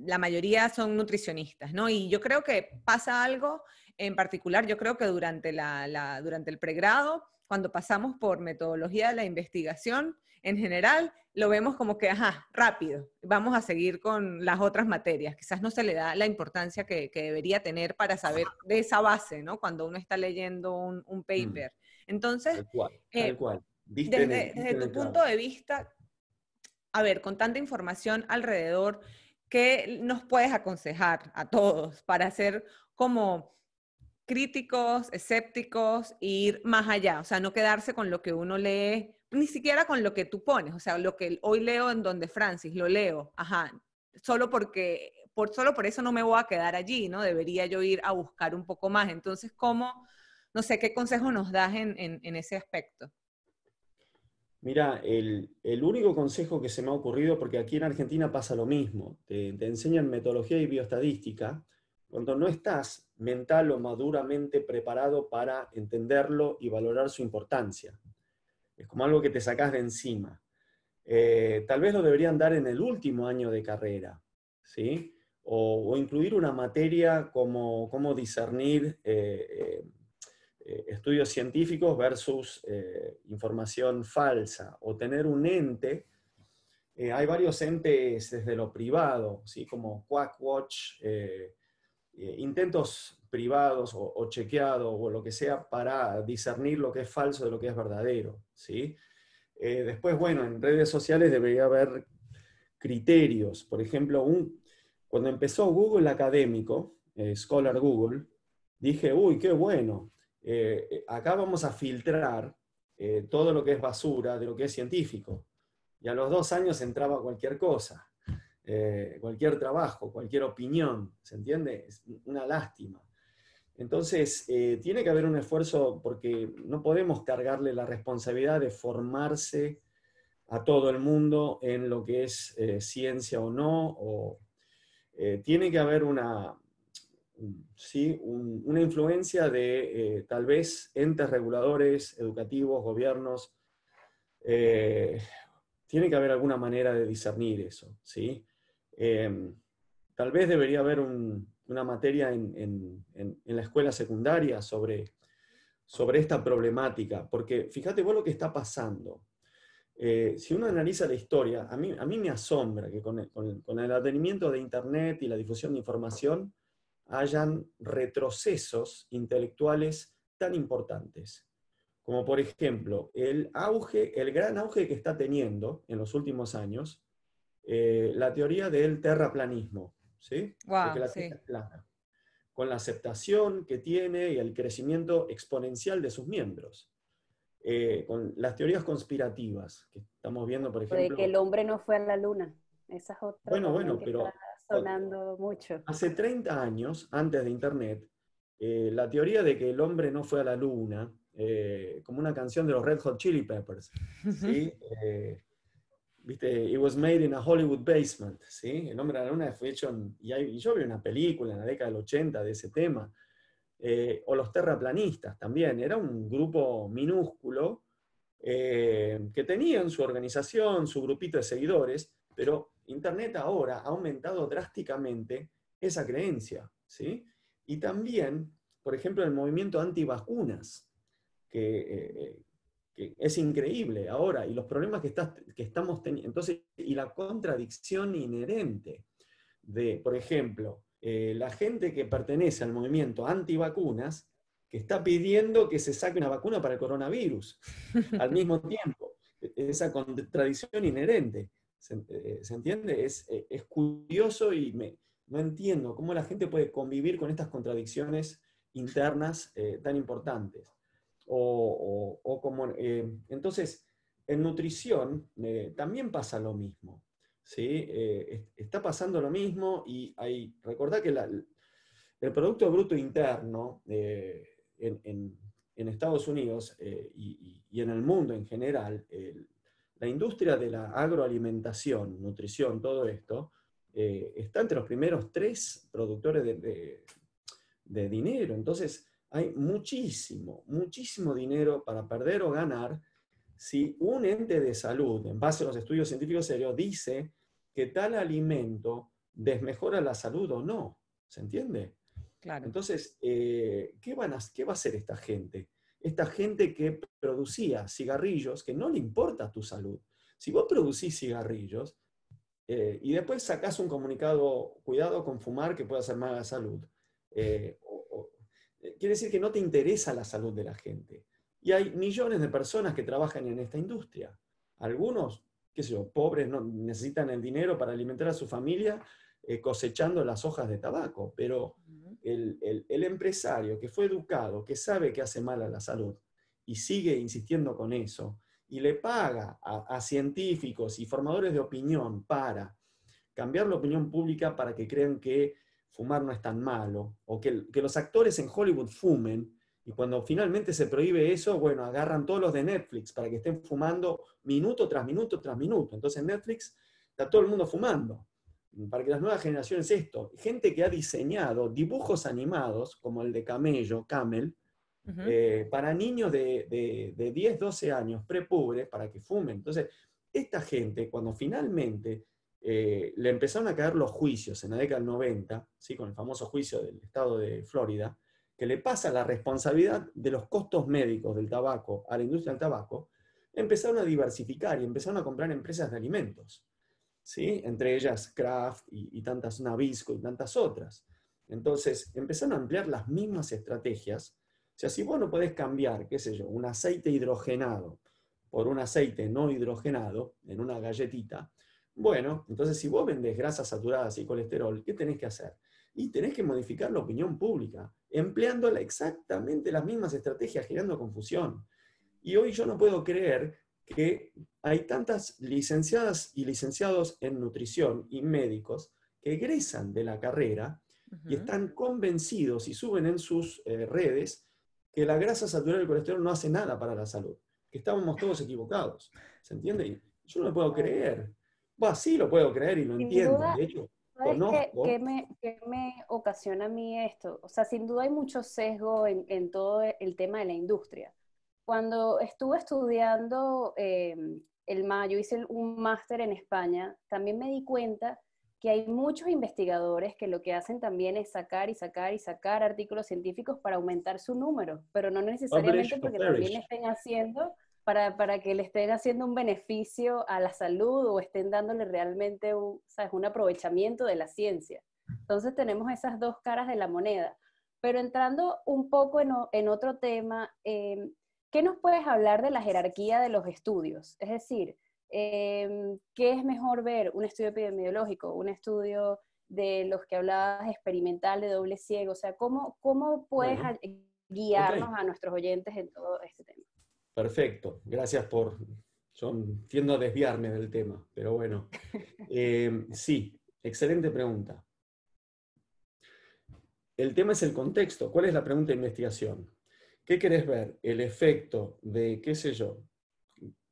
la mayoría son nutricionistas, ¿no? Y yo creo que pasa algo en particular, yo creo que durante el pregrado, cuando pasamos por metodología de la investigación, en general, lo vemos como que, ajá, rápido, vamos a seguir con las otras materias. Quizás no se le da la importancia que debería tener para saber de esa base, ¿no? Cuando uno está leyendo un mm, paper. Entonces, tal cual, tal eh, cual. desde Viste en tu el punto clavo. de vista, a ver, con tanta información alrededor, ¿qué nos puedes aconsejar a todos para ser como críticos, escépticos e ir más allá? O sea, no quedarse con lo que uno lee, ni siquiera con lo que tú pones. O sea, lo que hoy leo en Donde Francis, lo leo, ajá, solo por eso no me voy a quedar allí, ¿no? Debería yo ir a buscar un poco más. Entonces, ¿cómo, no sé, qué consejo nos das en ese aspecto? Mira, el único consejo que se me ha ocurrido, porque aquí en Argentina pasa lo mismo, te enseñan metodología y bioestadística, cuando no estás mental o maduramente preparado para entenderlo y valorar su importancia. Es como algo que te sacás de encima. Tal vez lo deberían dar en el último año de carrera, ¿sí? O incluir una materia como cómo discernir estudios científicos versus información falsa, o tener un ente. Hay varios entes desde lo privado, ¿sí? Como Quackwatch, intentos privados o chequeados o lo que sea para discernir lo que es falso de lo que es verdadero, ¿sí? Después, bueno, en redes sociales debería haber criterios. Por ejemplo, cuando empezó Google Académico, Scholar Google, dije, uy, qué bueno, acá vamos a filtrar todo lo que es basura de lo que es científico. Y a los 2 años entraba cualquier cosa, cualquier trabajo, cualquier opinión, ¿se entiende? Es una lástima. Entonces, tiene que haber un esfuerzo porque no podemos cargarle la responsabilidad de formarse a todo el mundo en lo que es ciencia o no, tiene que haber una influencia de tal vez entes reguladores, educativos, gobiernos, eh, tiene que haber alguna manera de discernir eso, ¿sí? Eh, Tal vez debería haber una materia en la escuela secundaria sobre esta problemática, porque fíjate vos lo que está pasando. Si uno analiza la historia, a mí me asombra que con el advenimiento de Internet y la difusión de información hayan retrocesos intelectuales tan importantes. Como por ejemplo, el gran auge que está teniendo en los últimos años, la teoría del terraplanismo, ¿sí? De que Wow, la Tierra sí. es plana, con la aceptación que tiene y el crecimiento exponencial de sus miembros. Con las teorías conspirativas, que estamos viendo, por O de que ejemplo, el hombre no fue a la luna. Esa es otra también bueno, que está pero sonando mucho. hace 30 años, antes de Internet, la teoría de que el hombre no fue a la luna, como una canción de los Red Hot Chili Peppers, ¿sí? ¿Viste? It was made in a Hollywood basement, ¿sí? El hombre a la luna fue hecho y yo vi una película en la década del 80 de ese tema, o los terraplanistas también, era un grupo minúsculo que tenían su organización, su grupito de seguidores, pero Internet ahora ha aumentado drásticamente esa creencia, ¿sí? Y también, por ejemplo, el movimiento antivacunas, que es increíble ahora, y los problemas que estamos teniendo, entonces, y la contradicción inherente de, por ejemplo, la gente que pertenece al movimiento antivacunas, que está pidiendo que se saque una vacuna para el coronavirus, al mismo tiempo. Esa contradicción inherente, ¿se entiende? Es curioso y no entiendo cómo la gente puede convivir con estas contradicciones internas tan importantes. Entonces, en nutrición también pasa lo mismo. ¿Sí? Está pasando lo mismo y recordad que el Producto Bruto Interno en Estados Unidos y en el mundo en general, la industria de la agroalimentación, nutrición, todo esto, está entre los primeros 3 productores de dinero. Entonces, hay muchísimo, muchísimo dinero para perder o ganar si un ente de salud, en base a los estudios científicos serios, dice que tal alimento desmejora la salud o no. ¿Se entiende? Claro. Entonces, ¿qué va a hacer esta gente? Esta gente que producía cigarrillos, que no le importa tu salud. Si vos producís cigarrillos y después sacás un comunicado, cuidado con fumar que puede hacer mal a la salud, quiere decir que no te interesa la salud de la gente. Y hay millones de personas que trabajan en esta industria. Algunos, qué sé yo, pobres, no necesitan el dinero para alimentar a su familia cosechando las hojas de tabaco, pero el empresario que fue educado, que sabe que hace mal a la salud y sigue insistiendo con eso, y le paga a científicos y formadores de opinión para cambiar la opinión pública para que crean que fumar no es tan malo, o que los actores en Hollywood fumen, y cuando finalmente se prohíbe eso, bueno, agarran todos los de Netflix para que estén fumando minuto tras minuto tras minuto. Entonces en Netflix está todo el mundo fumando. Para que las nuevas generaciones esto, gente que ha diseñado dibujos animados, como el de Camello, Camel, para niños de 10, 12 años, prepubres, para que fumen. Entonces, esta gente, cuando finalmente le empezaron a caer los juicios en la década del 90, ¿sí? Con el famoso juicio del estado de Florida, que le pasa la responsabilidad de los costos médicos del tabaco a la industria del tabaco, empezaron a diversificar y empezaron a comprar empresas de alimentos, ¿sí? Entre ellas Kraft y tantas, Nabisco y tantas otras. Entonces, empezaron a ampliar las mismas estrategias. O sea, si vos no podés cambiar, qué sé yo, un aceite hidrogenado por un aceite no hidrogenado en una galletita, bueno, entonces si vos vendés grasas saturadas y colesterol, ¿qué tenés que hacer? Y tenés que modificar la opinión pública, empleando exactamente las mismas estrategias, generando confusión. Y hoy yo no puedo creer que hay tantas licenciadas y licenciados en nutrición y médicos que egresan de la carrera y están convencidos y suben en sus redes que la grasa saturada y el colesterol no hace nada para la salud, que estábamos todos equivocados. ¿Se entiende? Y yo no lo puedo creer. Sí lo puedo creer y lo entiendo. De hecho, conozco. ¿Qué me ocasiona a mí esto? O sea, sin duda hay mucho sesgo en todo el tema de la industria. Cuando estuve estudiando yo hice un máster en España, también me di cuenta que hay muchos investigadores que lo que hacen también es sacar y sacar y sacar artículos científicos para aumentar su número, pero no necesariamente porque también le estén haciendo para que le estén haciendo un beneficio a la salud o estén dándole realmente un aprovechamiento de la ciencia. Entonces tenemos esas dos caras de la moneda. Pero entrando un poco en otro tema, ¿qué nos puedes hablar de la jerarquía de los estudios? Es decir, ¿qué es mejor ver? ¿Un estudio epidemiológico? ¿Un estudio de los que hablabas experimental de doble ciego? O sea, ¿cómo puedes guiarnos a nuestros oyentes en todo este tema? Perfecto, gracias yo tiendo a desviarme del tema, pero bueno. Sí, excelente pregunta. El tema es el contexto. ¿Cuál es la pregunta de investigación? ¿Qué querés ver? El efecto de, qué sé yo,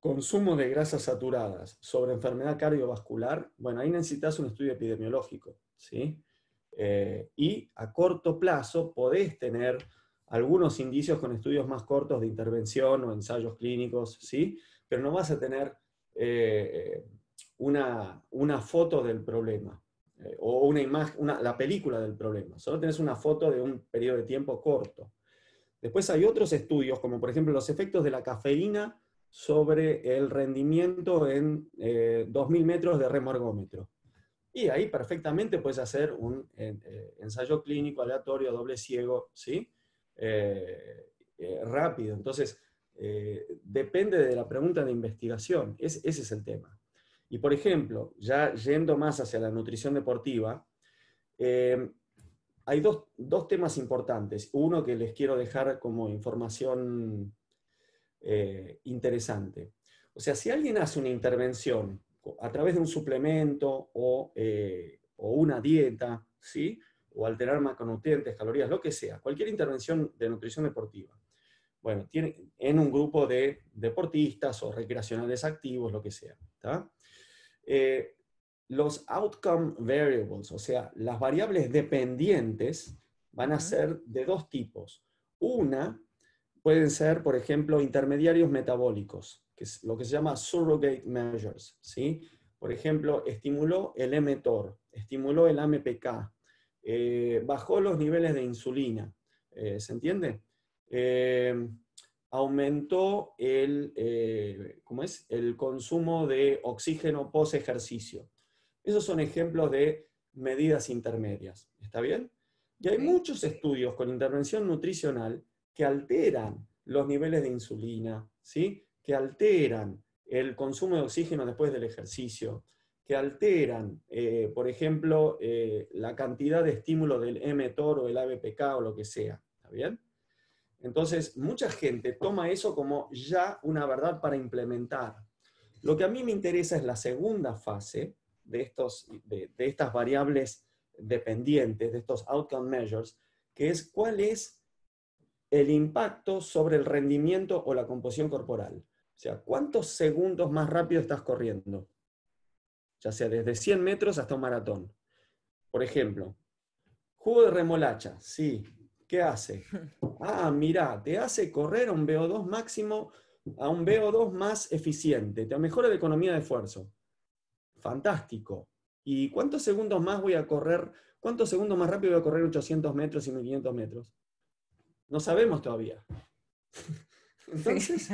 consumo de grasas saturadas sobre enfermedad cardiovascular. Bueno, ahí necesitas un estudio epidemiológico, ¿sí? Y a corto plazo podés tener algunos indicios con estudios más cortos de intervención o ensayos clínicos, ¿sí? Pero no vas a tener una foto del problema o una imagen, la película del problema. Solo tenés una foto de un periodo de tiempo corto. Después hay otros estudios, como por ejemplo los efectos de la cafeína sobre el rendimiento en 2000 metros de remo ergómetro. Y ahí perfectamente puedes hacer un ensayo clínico aleatorio, doble ciego, ¿sí? Rápido. Entonces, depende de la pregunta de investigación. Ese es el tema. Y por ejemplo, ya yendo más hacia la nutrición deportiva, hay dos temas importantes. Uno que les quiero dejar como información interesante. O sea, si alguien hace una intervención a través de un suplemento o una dieta, ¿sí? O alterar macronutrientes, calorías, lo que sea, cualquier intervención de nutrición deportiva, bueno, tiene en un grupo de deportistas o recreacionales activos, lo que sea, ¿tá? Los outcome variables, o sea, las variables dependientes, van a ser de dos tipos. Una, pueden ser, por ejemplo, intermediarios metabólicos, que es lo que se llama surrogate measures, ¿sí? Por ejemplo, estimuló el mTOR, estimuló el AMPK, bajó los niveles de insulina, ¿se entiende? Aumentó el consumo de oxígeno post ejercicio. Esos son ejemplos de medidas intermedias, ¿está bien? Y hay muchos estudios con intervención nutricional que alteran los niveles de insulina, ¿sí? Que alteran el consumo de oxígeno después del ejercicio, que alteran, por ejemplo, la cantidad de estímulo del mTOR o el ABPK o lo que sea, ¿está bien? Entonces, mucha gente toma eso como ya una verdad para implementar. Lo que a mí me interesa es la segunda fase de estas variables dependientes, de estos outcome measures, que es cuál es el impacto sobre el rendimiento o la composición corporal. O sea, ¿cuántos segundos más rápido estás corriendo? Ya sea desde 100 metros hasta un maratón. Por ejemplo, jugo de remolacha, sí. ¿Qué hace? Ah, mira, te hace correr a un VO2 máximo, a un VO2 más eficiente, te mejora la economía de esfuerzo. Fantástico. ¿Y cuántos segundos más voy a correr? ¿Cuántos segundos más rápido voy a correr 800 metros y 1500 metros? No sabemos todavía. Entonces,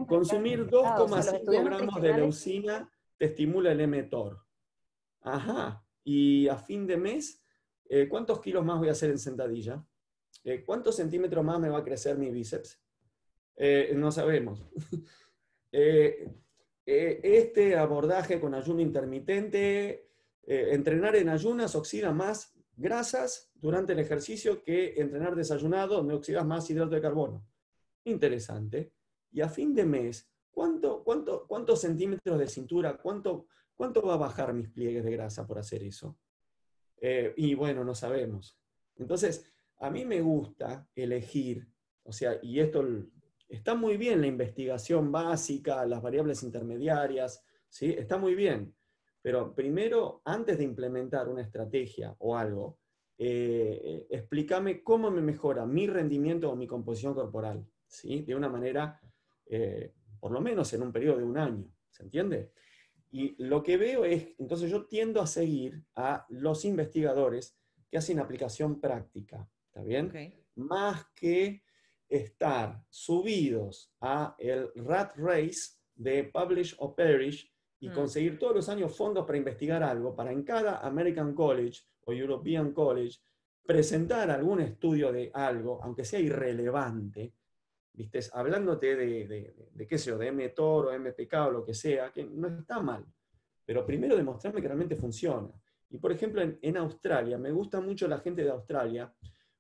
consumir 2,5 gramos de leucina te estimula el mTOR. Ajá. Y a fin de mes, ¿cuántos kilos más voy a hacer en sentadilla? ¿Cuántos centímetros más me va a crecer mi bíceps? No sabemos. Este abordaje con ayuno intermitente, entrenar en ayunas oxida más grasas durante el ejercicio que entrenar desayunado, donde oxidas más hidrato de carbono. Interesante. Y a fin de mes, ¿cuántos centímetros de cintura, cuánto va a bajar mis pliegues de grasa por hacer eso? Y bueno, no sabemos. Entonces, a mí me gusta elegir, o sea, y esto está muy bien la investigación básica, las variables intermediarias, ¿sí? Está muy bien. Pero primero, antes de implementar una estrategia o algo, explícame cómo me mejora mi rendimiento o mi composición corporal, ¿sí? De una manera, por lo menos en un periodo de un año, ¿se entiende? Y lo que veo es, entonces yo tiendo a seguir a los investigadores que hacen aplicación práctica, ¿está bien? Okay. Más que estar subidos a el rat race de publish or perish y conseguir todos los años fondos para investigar algo, para en cada American College o European College presentar algún estudio de algo, aunque sea irrelevante, ¿viste? Hablándote de qué sé yo, de mTOR o MPK o lo que sea, que no está mal, pero primero demostrarme que realmente funciona. Y por ejemplo, en Australia, me gusta mucho la gente de Australia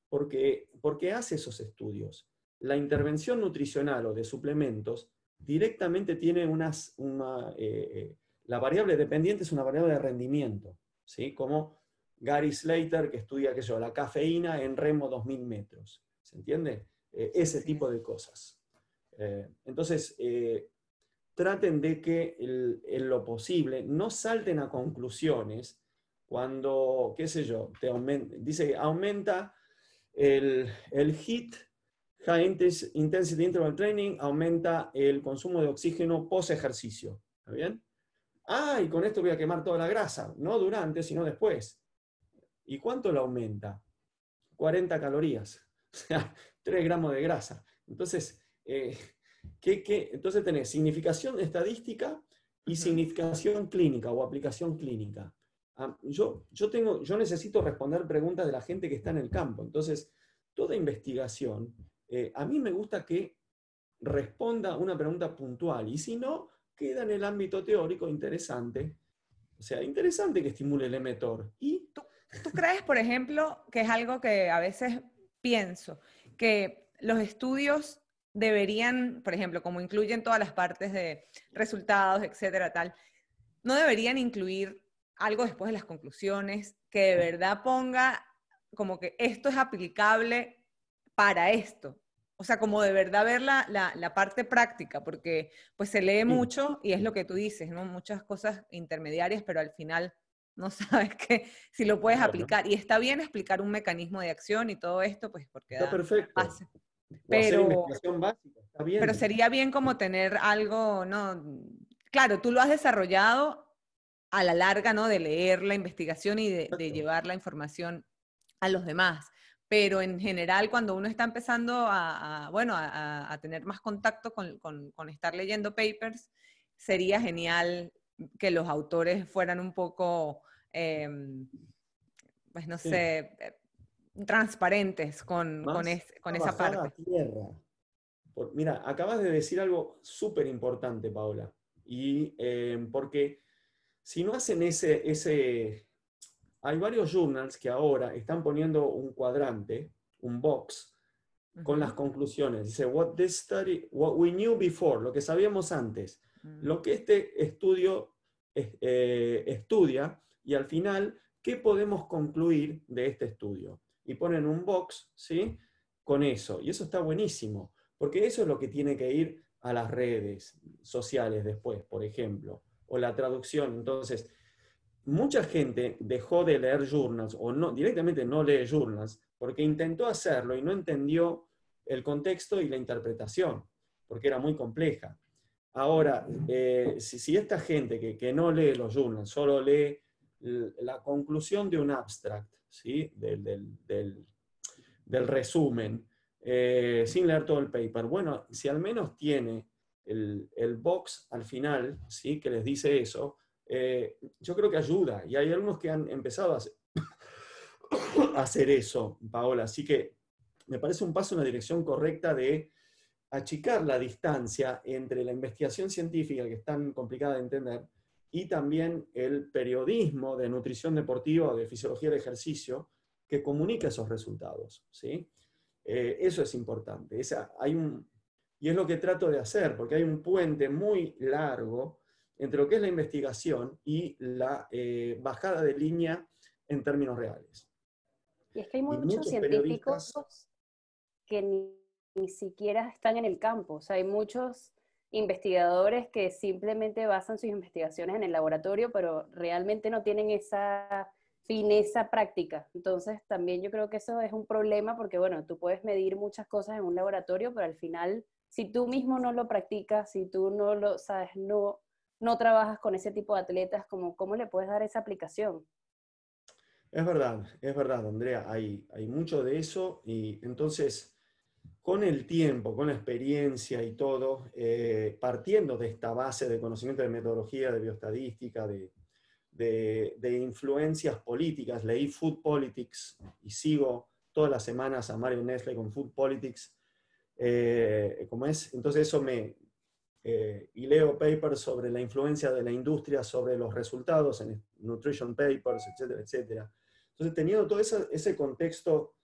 porque hace esos estudios. La intervención nutricional o de suplementos directamente tiene la variable dependiente es una variable de rendimiento, ¿sí? Como Gary Slater, que estudia qué sé yo, la cafeína en remo 2000 metros, ¿se entiende? Ese tipo de cosas. Entonces, traten de que en lo posible no salten a conclusiones cuando, qué sé yo, dice que aumenta El HIIT, High Intensity Interval Training, aumenta el consumo de oxígeno post ejercicio. ¿Está bien? Y con esto voy a quemar toda la grasa. No durante, sino después. ¿Y cuánto lo aumenta? 40 calorías. O sea, 3 gramos de grasa. Entonces, entonces tenés significación estadística y significación clínica o aplicación clínica. Yo necesito responder preguntas de la gente que está en el campo. Entonces, toda investigación, a mí me gusta que responda una pregunta puntual. Y si no, queda en el ámbito teórico interesante. O sea, interesante que estimule el emetor. ¿Y? ¿Tú crees, por ejemplo, que es algo que a veces pienso, que los estudios deberían, por ejemplo, como incluyen todas las partes de resultados, etcétera, tal, no deberían incluir algo después de las conclusiones que de verdad ponga como que esto es aplicable para esto? O sea, como de verdad ver la parte práctica, porque pues se lee mucho y es lo que tú dices, ¿no? Muchas cosas intermediarias, pero al final no sabes si lo puedes aplicar. Y está bien explicar un mecanismo de acción y todo esto, pues porque está perfecto. base. O hacer investigación básica, está bien. Pero sería bien como tener algo, ¿no? Claro, tú lo has desarrollado a la larga, ¿no? De leer la investigación y de llevar la información a los demás. Pero en general, cuando uno está empezando a tener más contacto con estar leyendo papers, sería genial que los autores fueran un poco, pues no sé, transparentes con esa parte. Tierra. Mira, acabas de decir algo súper importante, Paola. Y porque si no hacen hay varios journals que ahora están poniendo un cuadrante, un box, con las conclusiones. Dice, what we knew before, lo que sabíamos antes, lo que este estudio estudia, y al final, ¿qué podemos concluir de este estudio? Y ponen un box, ¿sí? Con eso. Y eso está buenísimo, porque eso es lo que tiene que ir a las redes sociales después, por ejemplo, o la traducción. Entonces, mucha gente dejó de leer journals o directamente no lee journals porque intentó hacerlo y no entendió el contexto y la interpretación, porque era muy compleja. Ahora, si esta gente que no lee los journals, solo lee la conclusión de un abstract, ¿sí? del resumen, sin leer todo el paper, bueno, si al menos tiene el box al final, ¿sí? Que les dice eso, yo creo que ayuda, y hay algunos que han empezado a hacer eso, Paola, así que me parece un paso en la dirección correcta de achicar la distancia entre la investigación científica, que es tan complicada de entender, y también el periodismo de nutrición deportiva o de fisiología del ejercicio, que comunica esos resultados, ¿sí? Eso es importante. Y es lo que trato de hacer, porque hay un puente muy largo entre lo que es la investigación y la bajada de línea en términos reales. Y es que hay muchos científicos que ni siquiera están en el campo. O sea, hay muchos investigadores que simplemente basan sus investigaciones en el laboratorio, pero realmente no tienen esa fineza práctica. Entonces, también yo creo que eso es un problema porque, bueno, tú puedes medir muchas cosas en un laboratorio, pero al final, si tú mismo no lo practicas, si tú no lo sabes, no trabajas con ese tipo de atletas, ¿cómo le puedes dar esa aplicación? Es verdad, Andrea, hay mucho de eso, y entonces, con el tiempo, con la experiencia y todo, partiendo de esta base de conocimiento de metodología, de bioestadística, de influencias políticas, leí Food Politics y sigo todas las semanas a Mario Nestle con Food Politics, entonces eso y leo papers sobre la influencia de la industria sobre los resultados en nutrition papers, etcétera, etcétera. Entonces, teniendo todo ese contexto,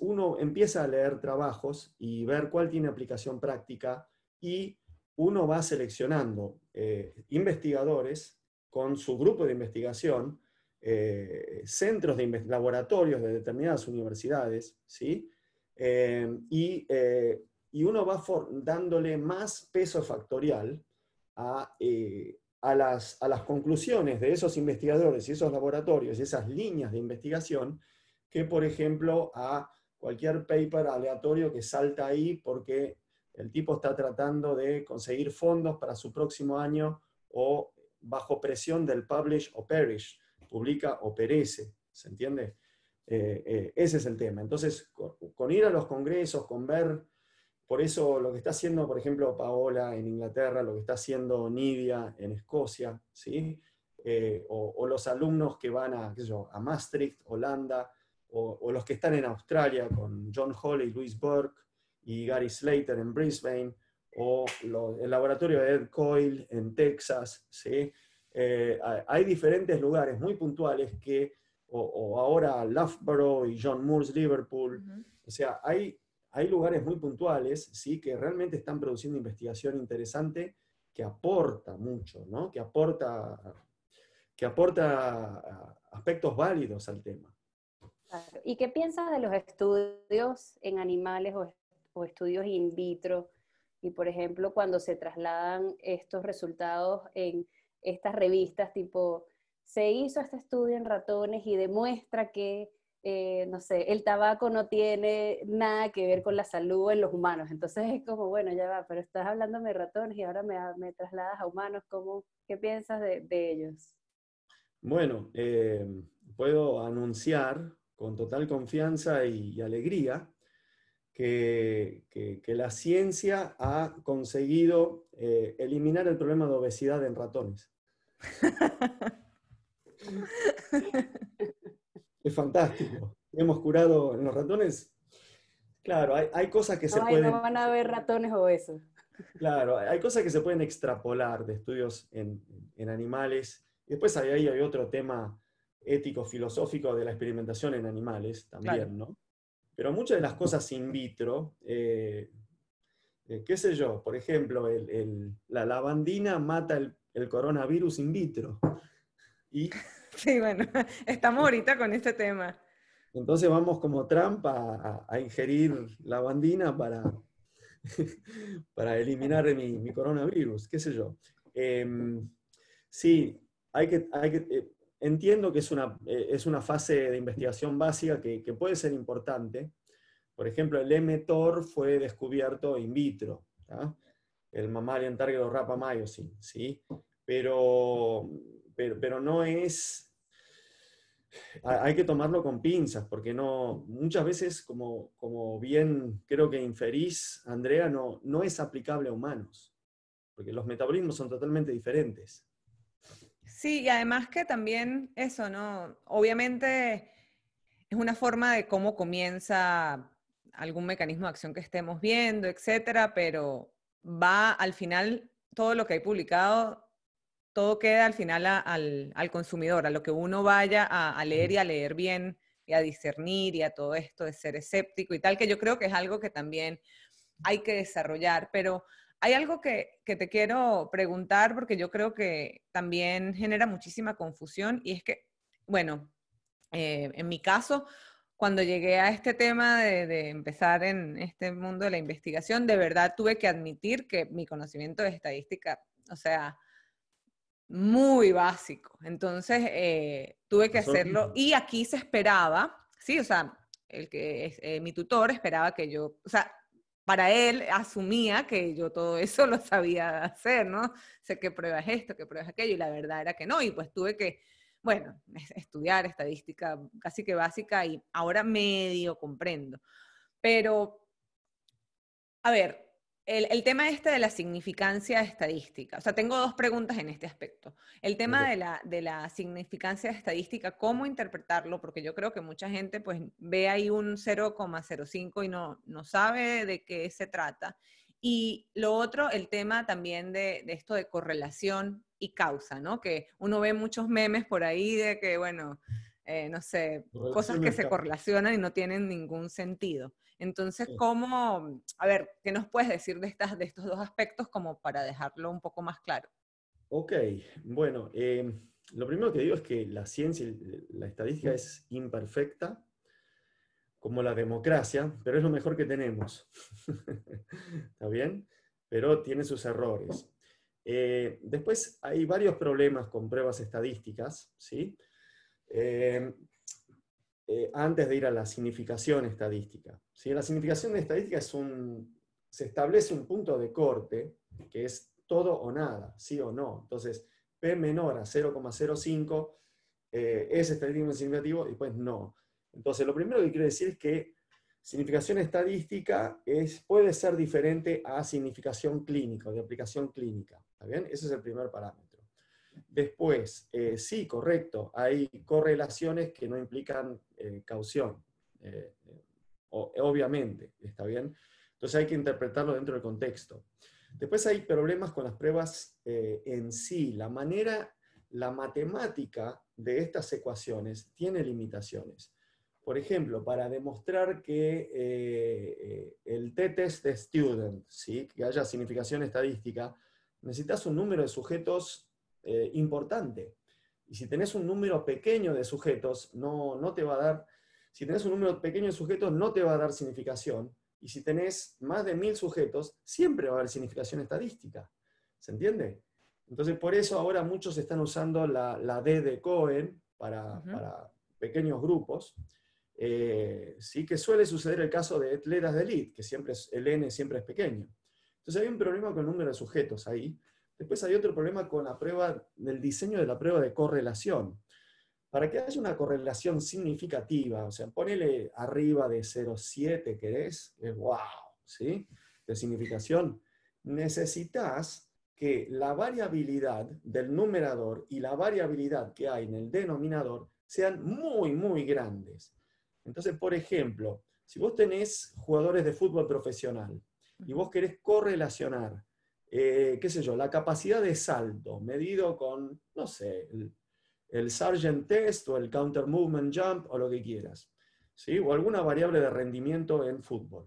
uno empieza a leer trabajos y ver cuál tiene aplicación práctica, y uno va seleccionando investigadores con su grupo de investigación, centros de laboratorios de determinadas universidades, ¿sí? Y uno va dándole más peso factorial a las conclusiones de esos investigadores y esos laboratorios y esas líneas de investigación, que, por ejemplo, a cualquier paper aleatorio que salta ahí porque el tipo está tratando de conseguir fondos para su próximo año o bajo presión del publish o perish, publica o perece, ¿se entiende? Ese es el tema. Entonces, con ir a los congresos, con ver, por eso lo que está haciendo, por ejemplo, Paola en Inglaterra, lo que está haciendo Nidia en Escocia, ¿sí? O los alumnos que van a, qué sé yo, a Maastricht, Holanda, o los que están en Australia con John Hall y Louise Burke y Gary Slater en Brisbane, o el laboratorio de Ed Coyle en Texas, ¿sí? Hay diferentes lugares muy puntuales que, o ahora Loughborough y John Moores Liverpool, o sea, hay lugares muy puntuales, ¿sí? Que realmente están produciendo investigación interesante que aporta mucho, ¿no? Que aporta aspectos válidos al tema. Claro. ¿Y qué piensas de los estudios en animales o estudios in vitro? Y por ejemplo, cuando se trasladan estos resultados en estas revistas, tipo, se hizo este estudio en ratones y demuestra que, no sé, el tabaco no tiene nada que ver con la salud en los humanos. Entonces es como, bueno, ya va, pero estás hablándome de ratones y ahora me trasladas a humanos. ¿Qué piensas de ellos? Bueno, puedo anunciar con total confianza y alegría que la ciencia ha conseguido eliminar el problema de obesidad en ratones. Es fantástico. Hemos curado en los ratones. Claro, hay cosas que se No, no pueden, van a haber ratones obesos. claro, hay cosas que se pueden extrapolar de estudios en animales. Y después hay otro tema ético, filosófico de la experimentación en animales también, Claro. ¿no? Pero muchas de las cosas in vitro, qué sé yo, por ejemplo, la lavandina mata el coronavirus in vitro. Y Sí, bueno, estamos ahorita con este tema. entonces vamos como Trump a ingerir lavandina para eliminar mi coronavirus, qué sé yo. Sí, entiendo que es una fase de investigación básica que puede ser importante. Por ejemplo, el mTOR fue descubierto in vitro, ¿tá? El mammalian target of rapamycin, ¿sí? Pero no es... Hay que tomarlo con pinzas, porque no, muchas veces, como bien creo que inferís, Andrea, no es aplicable a humanos, porque los metabolismos son totalmente diferentes. Sí, y además que también eso, ¿no? Obviamente es una forma de cómo comienza algún mecanismo de acción que estemos viendo, etcétera, pero va al final, todo lo que hay publicado, todo queda al final al consumidor, a lo que uno vaya a leer y a leer bien y a discernir y a todo esto de ser escéptico y tal, que yo creo que es algo que también hay que desarrollar, pero hay algo que te quiero preguntar porque yo creo que también genera muchísima confusión y es que, bueno, en mi caso, cuando llegué a este tema de empezar en este mundo de la investigación, de verdad tuve que admitir que mi conocimiento de estadística, o sea, muy básico. Entonces, tuve que hacerlo y aquí se esperaba, sí, o sea, el que es mi tutor esperaba que yo, o sea, para él asumía que yo todo eso lo sabía hacer, ¿no? Sé qué prueba es esto, qué prueba es aquello, y la verdad era que no, y pues tuve que, bueno, estudiar estadística casi que básica y ahora medio comprendo. Pero, a ver, el tema este de la significancia estadística, o sea, tengo dos preguntas en este aspecto. El tema de la significancia estadística, ¿cómo interpretarlo? Porque yo creo que mucha gente pues ve ahí un 0,05 y no sabe de qué se trata. Y lo otro, el tema también de esto de correlación y causa, ¿no? Que uno ve muchos memes por ahí de que, bueno, no sé, cosas que se correlacionan y no tienen ningún sentido. Entonces, ¿cómo, a ver, qué nos puedes decir de estos dos aspectos como para dejarlo un poco más claro? Ok, bueno, lo primero que digo es que la ciencia y la estadística es imperfecta, como la democracia, pero es lo mejor que tenemos. ¿Está bien? Pero tiene sus errores. Después hay varios problemas con pruebas estadísticas, ¿sí? antes de ir a la significación estadística. ¿Sí? La significación estadística se establece un punto de corte que es todo o nada, sí o no. Entonces, P menor a 0,05 es estadísticamente significativo y pues no. Entonces, lo primero que quiero decir es que significación estadística puede ser diferente a significación clínica, de aplicación clínica. ¿Está bien? Ese es el primer parámetro. Después, sí, correcto, hay correlaciones que no implican caución, obviamente, ¿está bien? Entonces hay que interpretarlo dentro del contexto. Después hay problemas con las pruebas en sí. La matemática de estas ecuaciones tiene limitaciones. Por ejemplo, para demostrar que el t-test de student, ¿sí? Que haya significación estadística, necesitas un número de sujetos importante. Y si tenés un número pequeño de sujetos, no te va a dar, si tenés un número pequeño de sujetos, no te va a dar significación. Y si tenés más de 1000 sujetos, siempre va a haber significación estadística. ¿Se entiende? Entonces, por eso ahora muchos están usando la D de Cohen para pequeños grupos. Sí que suele suceder el caso de atletas de elite, que el N siempre es pequeño. Entonces hay un problema con el número de sujetos ahí. Después hay otro problema con la prueba, del diseño de la prueba de correlación. Para que haya una correlación significativa, o sea, ponele arriba de 0,7, ¿querés? Es wow, ¿sí? De significación. Necesitas que la variabilidad del numerador y la variabilidad que hay en el denominador sean muy, muy grandes. Entonces, por ejemplo, si vos tenés jugadores de fútbol profesional y vos querés correlacionar, qué sé yo, la capacidad de salto medido con, no sé, el Sargent Test o el Counter Movement Jump o lo que quieras, ¿sí? O alguna variable de rendimiento en fútbol.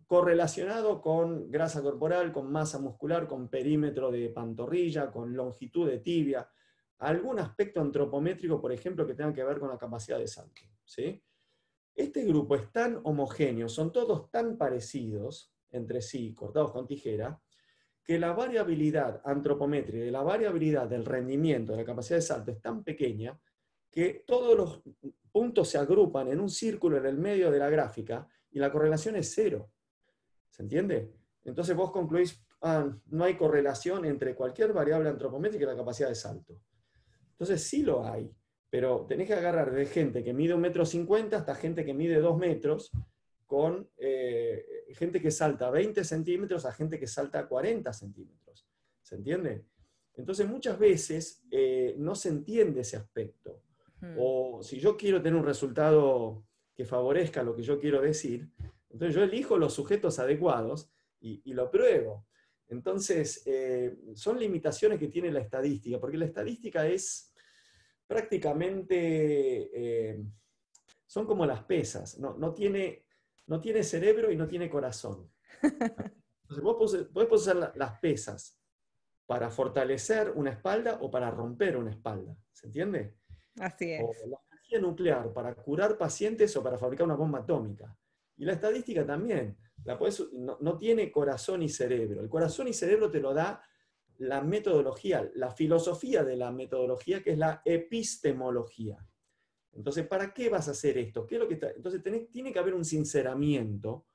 Correlacionado con grasa corporal, con masa muscular, con perímetro de pantorrilla, con longitud de tibia, algún aspecto antropométrico, por ejemplo, que tenga que ver con la capacidad de salto, ¿sí? Este grupo es tan homogéneo, son todos tan parecidos entre sí, cortados con tijera, que la variabilidad antropométrica y la variabilidad del rendimiento, de la capacidad de salto, es tan pequeña que todos los puntos se agrupan en un círculo en el medio de la gráfica y la correlación es 0. ¿Se entiende? Entonces vos concluís, no hay correlación entre cualquier variable antropométrica y la capacidad de salto. Entonces sí lo hay, pero tenés que agarrar de gente que mide 1,50 m hasta gente que mide 2 metros, con gente que salta 20 centímetros a gente que salta 40 centímetros. ¿Se entiende? Entonces muchas veces no se entiende ese aspecto. O si yo quiero tener un resultado que favorezca lo que yo quiero decir, entonces yo elijo los sujetos adecuados y lo pruebo. Entonces, son limitaciones que tiene la estadística, porque la estadística es prácticamente, son como las pesas, no tiene cerebro y no tiene corazón. Entonces vos podés usar las pesas para fortalecer una espalda o para romper una espalda, ¿se entiende? Así es. O la energía nuclear para curar pacientes o para fabricar una bomba atómica. Y la estadística también. No tiene corazón y cerebro. El corazón y cerebro te lo da la metodología, la filosofía de la metodología, que es la epistemología. Entonces, ¿para qué vas a hacer esto? ¿Qué es lo que está? Entonces, tiene que haber un sinceramiento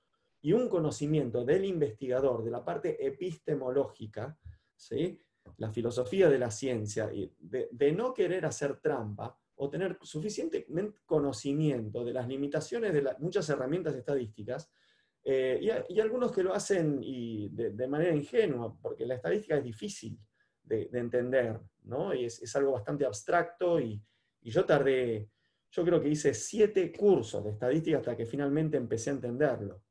y un conocimiento del investigador, de la parte epistemológica, ¿sí? La filosofía de la ciencia, de no querer hacer trampa, o tener suficiente conocimiento de las limitaciones de muchas herramientas estadísticas, y algunos que lo hacen de manera ingenua, porque la estadística es difícil de entender, ¿no? Y es algo bastante abstracto, y yo creo que hice 7 cursos de estadística hasta que finalmente empecé a entenderlo.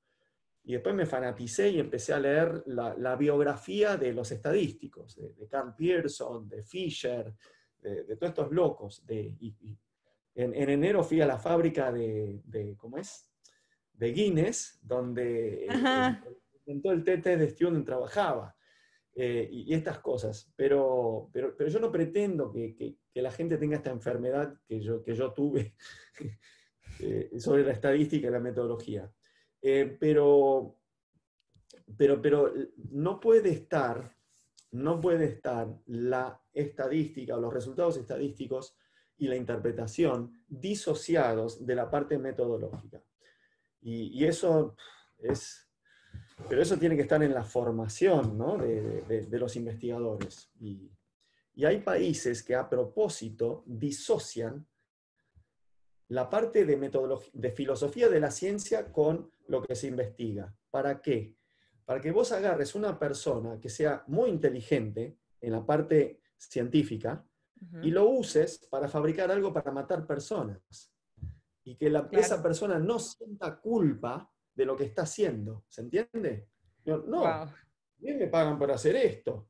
Y después me fanaticé y empecé a leer la biografía de los estadísticos, de Carl Pearson, de Fisher, de todos estos locos. En enero fui a la fábrica ¿cómo es? De Guinness, donde inventó el TT de Student trabajaba, y estas cosas. Pero yo no pretendo que la gente tenga esta enfermedad que yo tuve sobre la estadística y la metodología. Pero no puede estar la estadística o los resultados estadísticos y la interpretación disociados de la parte metodológica. Y eso es... Pero eso tiene que estar en la formación, ¿no?, de los investigadores. Y hay países que a propósito disocian la parte de filosofía de la ciencia con lo que se investiga. ¿Para qué? Para que vos agarres una persona que sea muy inteligente en la parte científica y lo uses para fabricar algo para matar personas. Y que esa persona no sienta culpa de lo que está haciendo. ¿Se entiende? No, a mí me pagan por hacer esto.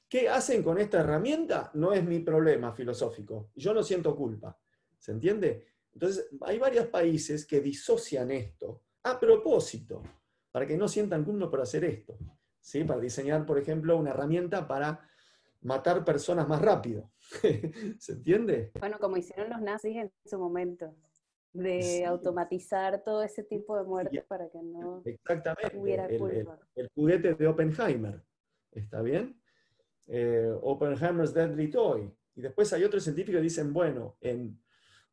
¿Qué hacen con esta herramienta? No es mi problema filosófico. Yo no siento culpa. ¿Se entiende? Entonces, hay varios países que disocian esto a propósito, para que no sientan culpa por hacer esto. ¿Sí? Para diseñar, por ejemplo, una herramienta para matar personas más rápido. ¿Se entiende? Bueno, como hicieron los nazis en su momento, de Sí. automatizar todo ese tipo de muertes para que no hubiera culpa. El juguete de Oppenheimer. ¿Está bien? Oppenheimer's Deadly Toy. Y después hay otros científicos que dicen, bueno,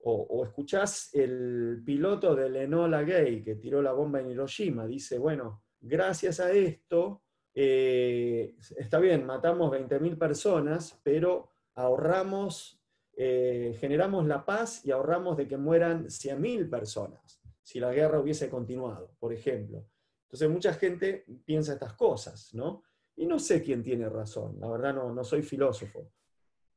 o escuchás el piloto del Enola Gay que tiró la bomba en Hiroshima, dice, bueno, gracias a esto, está bien, matamos 20.000 personas, pero ahorramos, generamos la paz y ahorramos de que mueran 100.000 personas, si la guerra hubiese continuado, por ejemplo. Entonces mucha gente piensa estas cosas, ¿no? Y no sé quién tiene razón, la verdad no soy filósofo.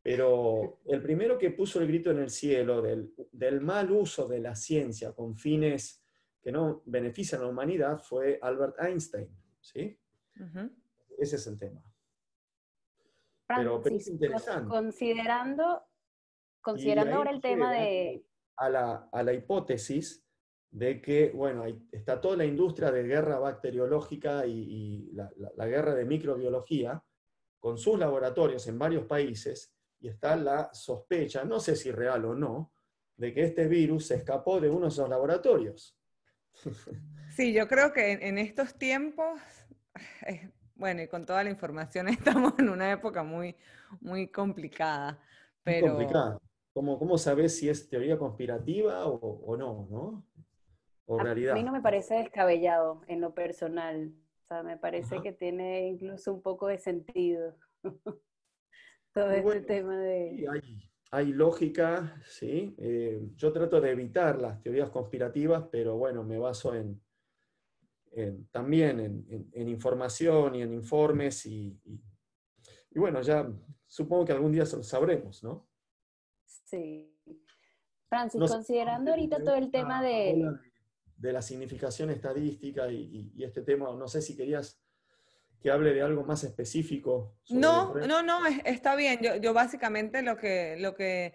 Pero el primero que puso el grito en el cielo del mal uso de la ciencia con fines que no benefician a la humanidad fue Albert Einstein, ¿sí? Ese es el tema. Pero es interesante. Considerando ahora el tema de... A la hipótesis de que, bueno, está toda la industria de guerra bacteriológica y la guerra de microbiología con sus laboratorios en varios países, y está la sospecha, no sé si real o no, de que este virus se escapó de uno de esos laboratorios. Sí, yo creo que en estos tiempos, bueno, y con toda la información estamos en una época muy, muy complicada. Pero... Muy complicada. ¿Cómo sabes si es teoría conspirativa o no, ¿no? O realidad. A mí no me parece descabellado en lo personal. O sea, me parece que tiene incluso un poco de sentido. Todo este tema de... Hay lógica, ¿sí? Yo trato de evitar las teorías conspirativas, pero bueno, me baso también en información y en informes y bueno, ya supongo que algún día lo sabremos, ¿no? Sí. Francis, No sé, considerando ahorita todo el tema de la significación estadística y este tema, no sé si querías que hable de algo más específico. No, está bien. Yo básicamente lo que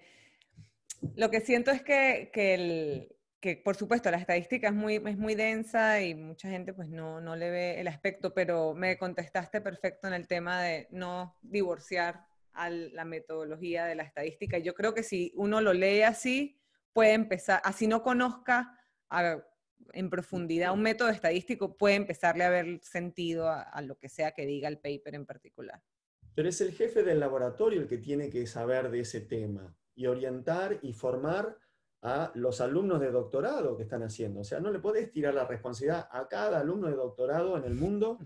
siento es que por supuesto la estadística es muy densa y mucha gente pues no le ve el aspecto, pero me contestaste perfecto en el tema de no divorciar a la metodología de la estadística. Yo creo que si uno lo lee así, puede empezar, así no conozca en profundidad un método estadístico, puede empezarle a ver sentido a lo que sea que diga el paper en particular. Pero es el jefe del laboratorio el que tiene que saber de ese tema y orientar y formar a los alumnos de doctorado que están haciendo. O sea, no le podés tirar la responsabilidad a cada alumno de doctorado en el mundo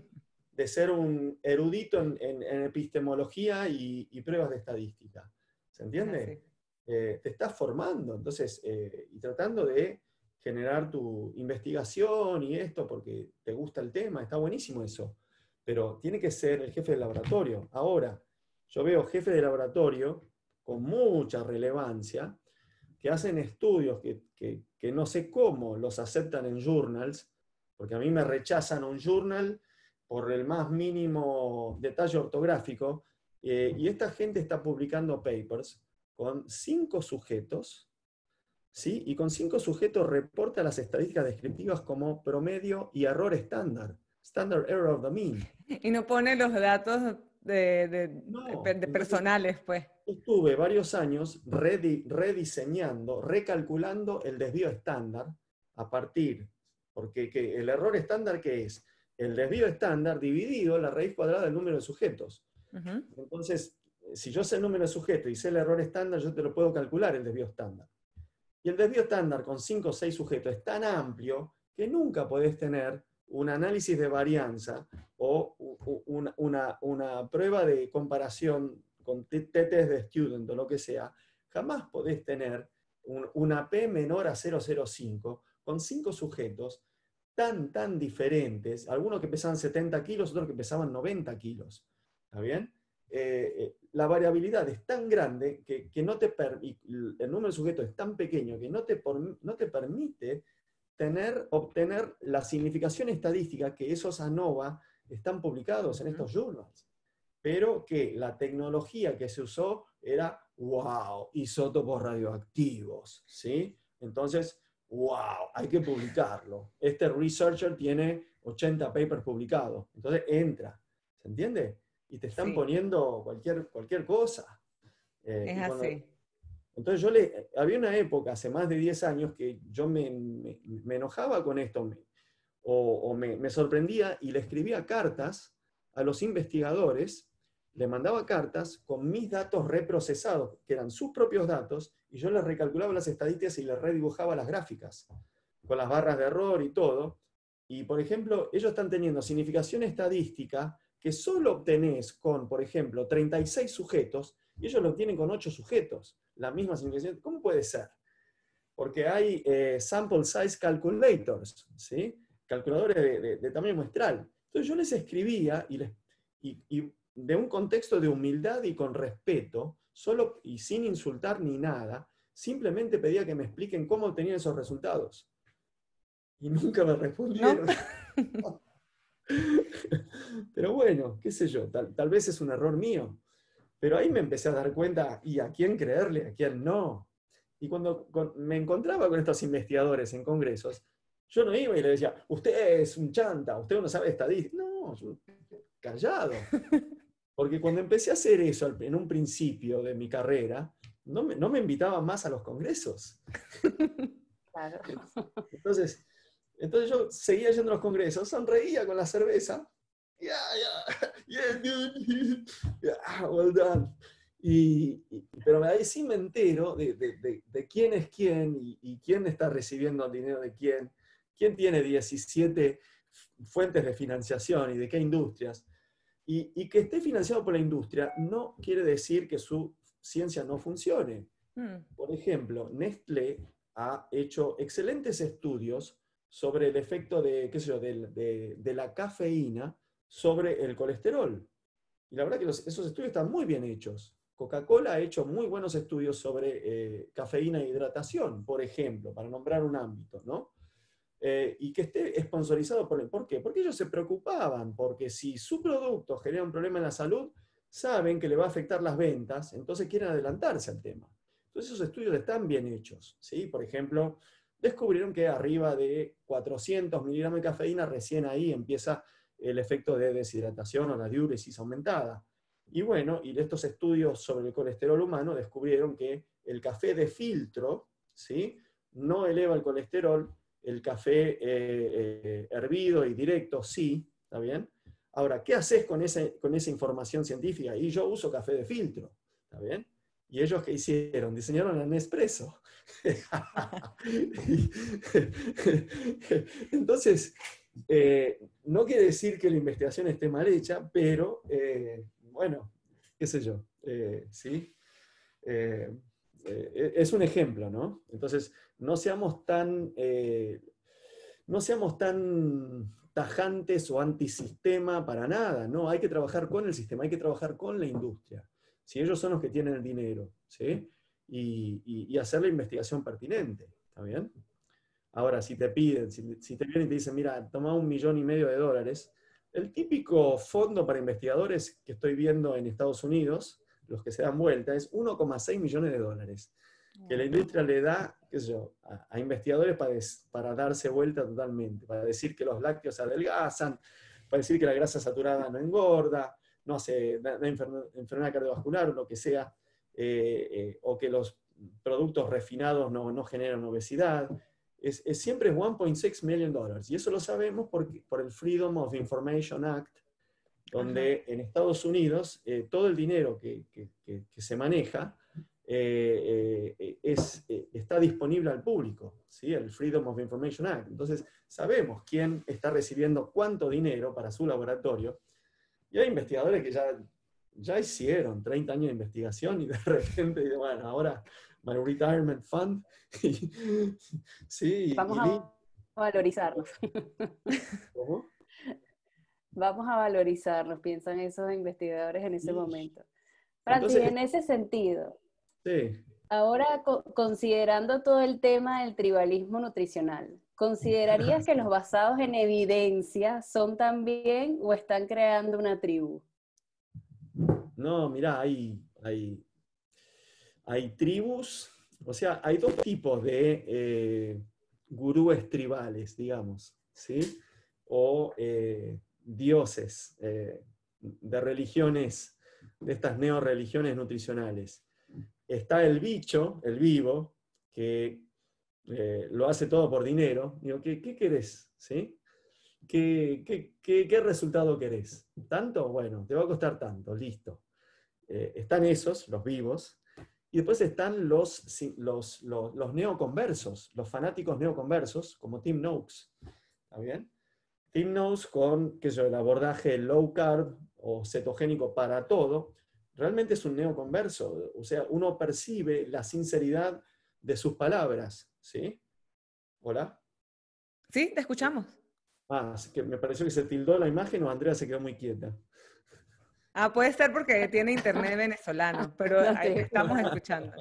de ser un erudito en epistemología y pruebas de estadística. ¿Se entiende? Te estás formando, entonces, y tratando de generar tu investigación y esto porque te gusta el tema, está buenísimo eso. Pero tiene que ser el jefe del laboratorio. Ahora, yo veo jefes de laboratorio con mucha relevancia que hacen estudios que no sé cómo los aceptan en journals, porque a mí me rechazan un journal por el más mínimo detalle ortográfico, y esta gente está publicando papers con 5 sujetos, ¿sí? Y con 5 sujetos reporta las estadísticas descriptivas como promedio y error estándar. Standard error of the mean. Y no pone los datos de personales, pues. Estuve varios años rediseñando, recalculando el desvío estándar a partir, porque el error estándar, ¿qué es? El desvío estándar dividido la raíz cuadrada del número de sujetos. Entonces, si yo sé el número de sujetos y sé el error estándar, yo te lo puedo calcular, el desvío estándar. Y el desvío estándar con 5 o 6 sujetos es tan amplio que nunca podés tener un análisis de varianza o una prueba de comparación con test de student o lo que sea. Jamás podés tener una P menor a 0,05 con 5 sujetos tan diferentes, algunos que pesaban 70 kilos, otros que pesaban 90 kilos. ¿Está bien? La variabilidad es tan grande que no te el número de sujetos es tan pequeño que no te permite obtener la significación estadística que esos ANOVA están publicados en estos journals. Pero que la tecnología que se usó era, wow, isótopos radioactivos, ¿sí? Entonces, wow, hay que publicarlo. Este researcher tiene 80 papers publicados. Entonces entra, ¿se entiende? Y te están poniendo cualquier cosa. Es así. Entonces había una época, hace más de 10 años, que yo me enojaba con esto, me sorprendía y le escribía cartas a los investigadores, le mandaba cartas con mis datos reprocesados, que eran sus propios datos, y yo les recalculaba las estadísticas y les redibujaba las gráficas, con las barras de error y todo. Y, por ejemplo, ellos están teniendo significación estadística que solo obtenés con, por ejemplo, 36 sujetos, y ellos lo obtienen con 8 sujetos. La misma significación. ¿Cómo puede ser? Porque hay sample size calculators, ¿sí? Calculadores de tamaño muestral. Entonces yo les escribía y de un contexto de humildad y con respeto, solo y sin insultar ni nada, simplemente pedía que me expliquen cómo obtenían esos resultados. Y nunca me respondieron. ¿No? Pero bueno, qué sé yo, tal vez es un error mío. Pero ahí me empecé a dar cuenta, ¿y a quién creerle, a quién no? Y cuando me encontraba con estos investigadores en congresos, yo no iba y le decía, usted es un chanta, usted no sabe estadística. No, yo callado. Porque cuando empecé a hacer eso en un principio de mi carrera, no me invitaban más a los congresos. Claro. Entonces yo seguía yendo a los congresos, sonreía con la cerveza. Yeah, dude. Yeah, well done. Pero ahí sí me entero de quién es quién y quién está recibiendo el dinero de quién tiene 17 fuentes de financiación y de qué industrias. Y que esté financiado por la industria no quiere decir que su ciencia no funcione. Por ejemplo, Nestlé ha hecho excelentes estudios sobre el efecto de la cafeína sobre el colesterol. Y la verdad que esos estudios están muy bien hechos. Coca-Cola ha hecho muy buenos estudios sobre cafeína e hidratación, por ejemplo, para nombrar un ámbito, ¿no? Y que esté sponsorizado ¿por qué? Porque ellos se preocupaban, porque si su producto genera un problema en la salud, saben que le va a afectar las ventas, entonces quieren adelantarse al tema. Entonces esos estudios están bien hechos, ¿sí? Por ejemplo, descubrieron que arriba de 400 miligramos de cafeína, recién ahí empieza el efecto de deshidratación o la diuresis aumentada. Y bueno, y estos estudios sobre el colesterol humano descubrieron que el café de filtro, ¿sí?, no eleva el colesterol. El café hervido y directo, sí, ¿está bien? Ahora, ¿qué haces con esa información científica? Y yo uso café de filtro, ¿está bien? ¿Y ellos qué hicieron? Diseñaron el Nespresso. Entonces, no quiere decir que la investigación esté mal hecha, pero, bueno, qué sé yo, ¿sí? Es un ejemplo, ¿no? Entonces, no seamos tan tajantes o antisistema para nada, ¿no? Hay que trabajar con el sistema, hay que trabajar con la industria. Si ellos son los que tienen el dinero, ¿sí? Y hacer la investigación pertinente, ¿está bien? Ahora, si te piden, si te vienen y te dicen, mira, toma $1,5 millones, el típico fondo para investigadores que estoy viendo en Estados Unidos, los que se dan vuelta, es $1,6 millones, que la industria le da, qué sé yo, a investigadores para darse vuelta totalmente, para decir que los lácteos adelgazan, para decir que la grasa saturada no engorda, no hace enfermedad cardiovascular o lo que sea, o que los productos refinados no generan obesidad. Siempre es $1,6 million, y eso lo sabemos por el Freedom of Information Act donde en Estados Unidos todo el dinero que se maneja está disponible al público, ¿sí? El Freedom of Information Act. Entonces, sabemos quién está recibiendo cuánto dinero para su laboratorio, y hay investigadores que ya hicieron 30 años de investigación y de repente, bueno, ahora my retirement fund, sí, Vamos a valorizarnos. ¿Cómo? Vamos a valorizarnos, piensan esos investigadores en ese Sí. momento. Francis, Entonces, en ese sentido, sí. ahora considerando todo el tema del tribalismo nutricional, ¿considerarías que los basados en evidencia son también o están creando una tribu? No, mirá, hay tribus, o sea, hay dos tipos de gurúes tribales, digamos, ¿sí? O dioses de religiones, de estas neorreligiones nutricionales. Está el bicho, el vivo, que lo hace todo por dinero. Digo, ¿qué querés? ¿Sí? ¿Qué resultado querés? ¿Tanto? Bueno, te va a costar tanto, listo. Están esos, los vivos, y después están los neoconversos, los fanáticos neoconversos, como Tim Noakes. ¿Está bien? Tim Noakes con el abordaje low carb o cetogénico para todo, realmente es un neoconverso. O sea, uno percibe la sinceridad de sus palabras. ¿Sí? ¿Hola? Sí, te escuchamos. Es que me pareció que se tildó la imagen o Andrea se quedó muy quieta. Puede ser porque tiene internet venezolano, pero No ahí te te estamos escuchando.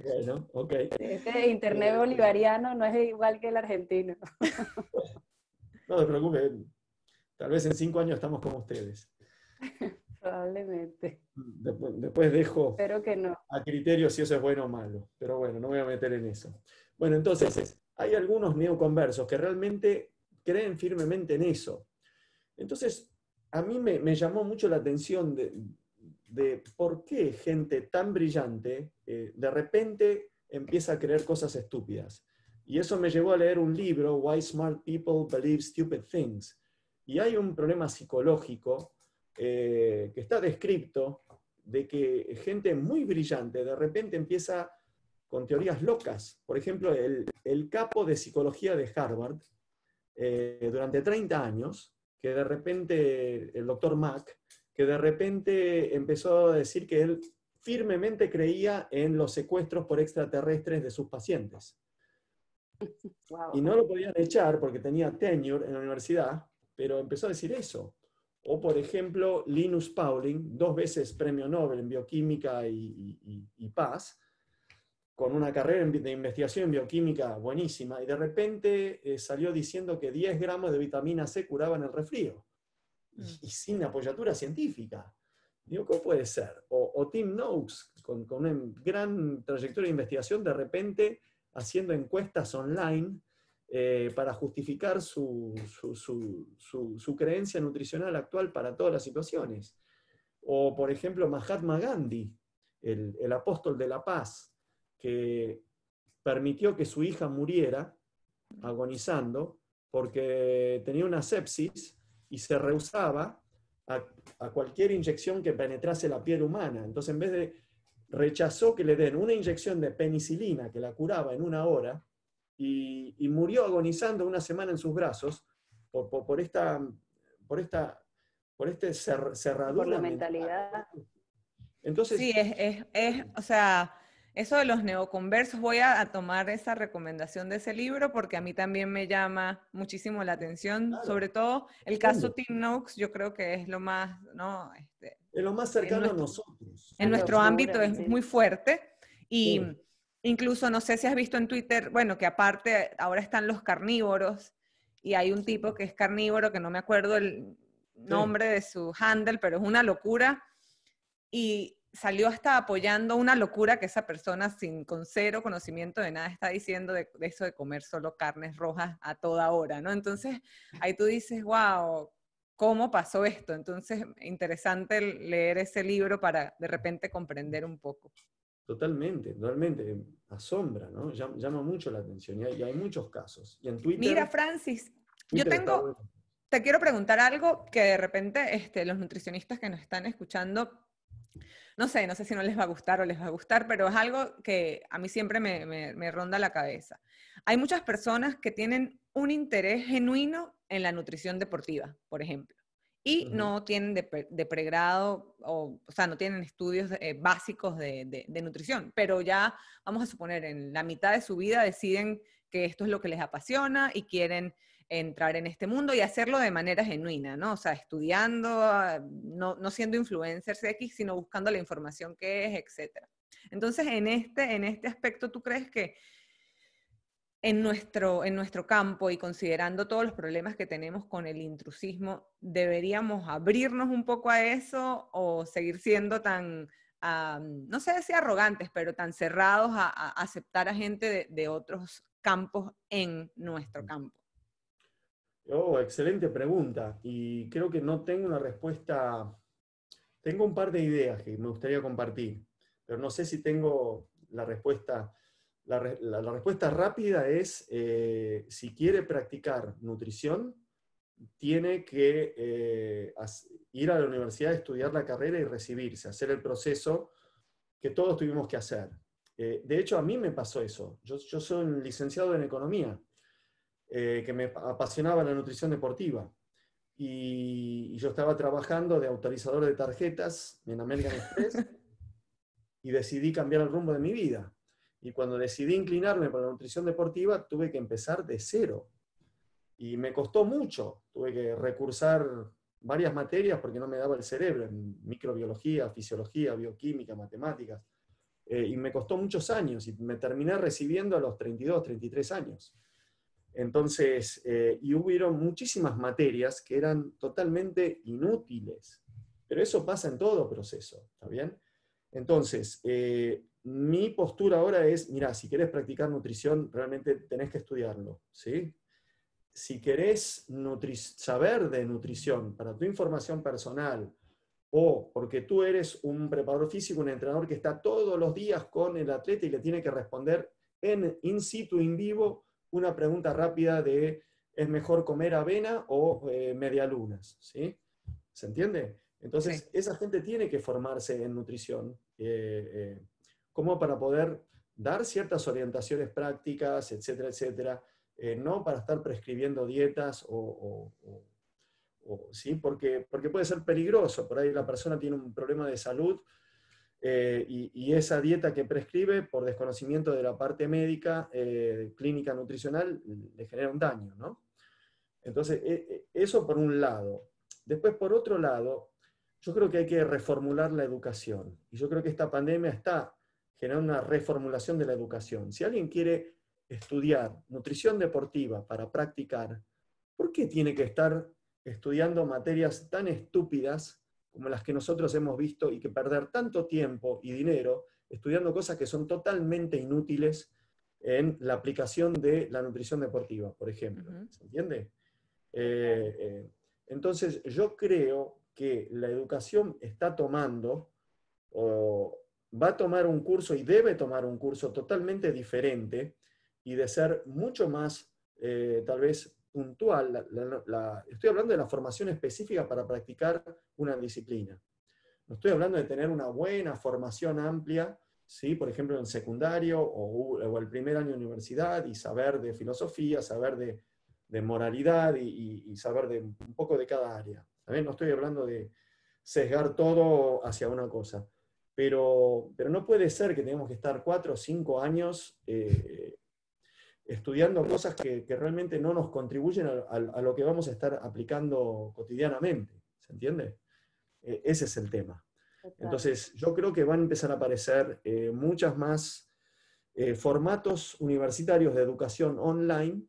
Bueno, ok. Este internet bolivariano no es igual que el argentino. No te preocupes, tal vez en 5 años estamos como ustedes. Probablemente. Después dejo Espero que no. a criterio si eso es bueno o malo, pero bueno, no me voy a meter en eso. Bueno, entonces, hay algunos neoconversos que realmente creen firmemente en eso. Entonces, a mí me llamó mucho la atención de por qué gente tan brillante de repente empieza a creer cosas estúpidas. Y eso me llevó a leer un libro, Why Smart People Believe Stupid Things. Y hay un problema psicológico que está descrito de que gente muy brillante de repente empieza con teorías locas. Por ejemplo, el capo de psicología de Harvard, durante 30 años, que de repente, el doctor Mack, que de repente empezó a decir que él firmemente creía en los secuestros por extraterrestres de sus pacientes. Wow. Y no lo podían echar porque tenía tenure en la universidad, pero empezó a decir eso. O, por ejemplo, Linus Pauling, 2 veces premio Nobel en bioquímica y paz, con una carrera de investigación en bioquímica buenísima, y de repente salió diciendo que 10 gramos de vitamina C curaban el resfrío, y sin apoyatura científica. Digo, ¿cómo puede ser? O Tim Noakes, con una gran trayectoria de investigación, de repente haciendo encuestas online para justificar su creencia nutricional actual para todas las situaciones. O, por ejemplo, Mahatma Gandhi, el apóstol de la paz, que permitió que su hija muriera agonizando porque tenía una sepsis y se rehusaba a cualquier inyección que penetrase la piel humana. Entonces, en vez de rechazó que le den una inyección de penicilina que la curaba en 1 hora y murió agonizando 1 semana en sus brazos por esta cerradura. Por la mentalidad. Entonces, sí, o sea, eso de los neoconversos, voy a tomar esa recomendación de ese libro porque a mí también me llama muchísimo la atención, claro, sobre todo el caso Tim Noakes, yo creo que es lo más, ¿no? Es lo más cercano a nosotros. En nuestro ámbito es muy fuerte y Sí. incluso no sé si has visto en Twitter, bueno, que aparte ahora están los carnívoros y hay un tipo que es carnívoro, que no me acuerdo el nombre de su handle, pero es una locura y salió hasta apoyando una locura que esa persona con cero conocimiento de nada está diciendo de eso de comer solo carnes rojas a toda hora, ¿no? Entonces ahí tú dices, wow, ¿cómo pasó esto? Entonces, interesante leer ese libro para de repente comprender un poco. Totalmente, asombra, ¿no? Llama mucho la atención y hay muchos casos. Y en Twitter... Mira, Francis, yo Twitter está tengo bueno. te quiero preguntar algo que de repente los nutricionistas que nos están escuchando, no sé si no les va a gustar o les va a gustar, pero es algo que a mí siempre me ronda la cabeza. Hay muchas personas que tienen un interés genuino en la nutrición deportiva, por ejemplo, y no tienen de pregrado, o sea, no tienen estudios básicos de nutrición, pero ya, vamos a suponer, en la mitad de su vida deciden que esto es lo que les apasiona y quieren entrar en este mundo y hacerlo de manera genuina, ¿no? O sea, estudiando, no siendo influencers X, sino buscando la información que es, etc. Entonces, en este aspecto, ¿tú crees que en nuestro campo y considerando todos los problemas que tenemos con el intrusismo, deberíamos abrirnos un poco a eso o seguir siendo tan, no sé si arrogantes, pero tan cerrados a aceptar a gente de otros campos en nuestro campo? Oh, excelente pregunta. Y creo que no tengo una respuesta. Tengo un par de ideas que me gustaría compartir, pero no sé si tengo la respuesta. La respuesta rápida es, si quiere practicar nutrición, tiene que ir a la universidad, estudiar la carrera y recibirse, hacer el proceso que todos tuvimos que hacer. De hecho, a mí me pasó eso. Yo soy un licenciado en economía, que me apasionaba la nutrición deportiva. Y yo estaba trabajando de autorizador de tarjetas en American Express y decidí cambiar el rumbo de mi vida. Y cuando decidí inclinarme por la nutrición deportiva, tuve que empezar de cero. Y me costó mucho. Tuve que recursar varias materias porque no me daba el cerebro, en microbiología, fisiología, bioquímica, matemáticas. Y me costó muchos años y me terminé recibiendo a los 32, 33 años. Entonces, y hubieron muchísimas materias que eran totalmente inútiles. Pero eso pasa en todo proceso, ¿está bien? Entonces, mi postura ahora es, mira, si querés practicar nutrición, realmente tenés que estudiarlo, ¿sí? Si querés saber de nutrición para tu información personal, o porque tú eres un preparador físico, un entrenador que está todos los días con el atleta y le tiene que responder in situ, in vivo, una pregunta rápida de ¿es mejor comer avena o medialunas? ¿Sí? ¿Se entiende? Entonces, sí, esa gente tiene que formarse en nutrición, como para poder dar ciertas orientaciones prácticas, etcétera, etcétera, no para estar prescribiendo dietas ¿sí? Porque puede ser peligroso. Por ahí la persona tiene un problema de salud, y esa dieta que prescribe, por desconocimiento de la parte médica, clínica nutricional, le genera un daño, ¿no? Entonces, eso por un lado. Después, por otro lado, yo creo que hay que reformular la educación. Y yo creo que esta pandemia está generando una reformulación de la educación. Si alguien quiere estudiar nutrición deportiva para practicar, ¿por qué tiene que estar estudiando materias tan estúpidas como las que nosotros hemos visto y que perder tanto tiempo y dinero estudiando cosas que son totalmente inútiles en la aplicación de la nutrición deportiva, por ejemplo? ¿Se entiende? Entonces, yo creo que la educación está tomando, o va a tomar un curso y debe tomar un curso totalmente diferente y de ser mucho más, tal vez, puntual. Estoy hablando de la formación específica para practicar una disciplina. No estoy hablando de tener una buena formación amplia, ¿sí? Por ejemplo, en secundario o el primer año de universidad, y saber de filosofía, saber de moralidad y saber de un poco de cada área. ¿Saben? No estoy hablando de sesgar todo hacia una cosa. Pero no puede ser que tengamos que estar 4 o 5 años estudiando cosas que realmente no nos contribuyen a lo que vamos a estar aplicando cotidianamente. ¿Se entiende? Ese es el tema. Entonces, yo creo que van a empezar a aparecer muchas más formatos universitarios de educación online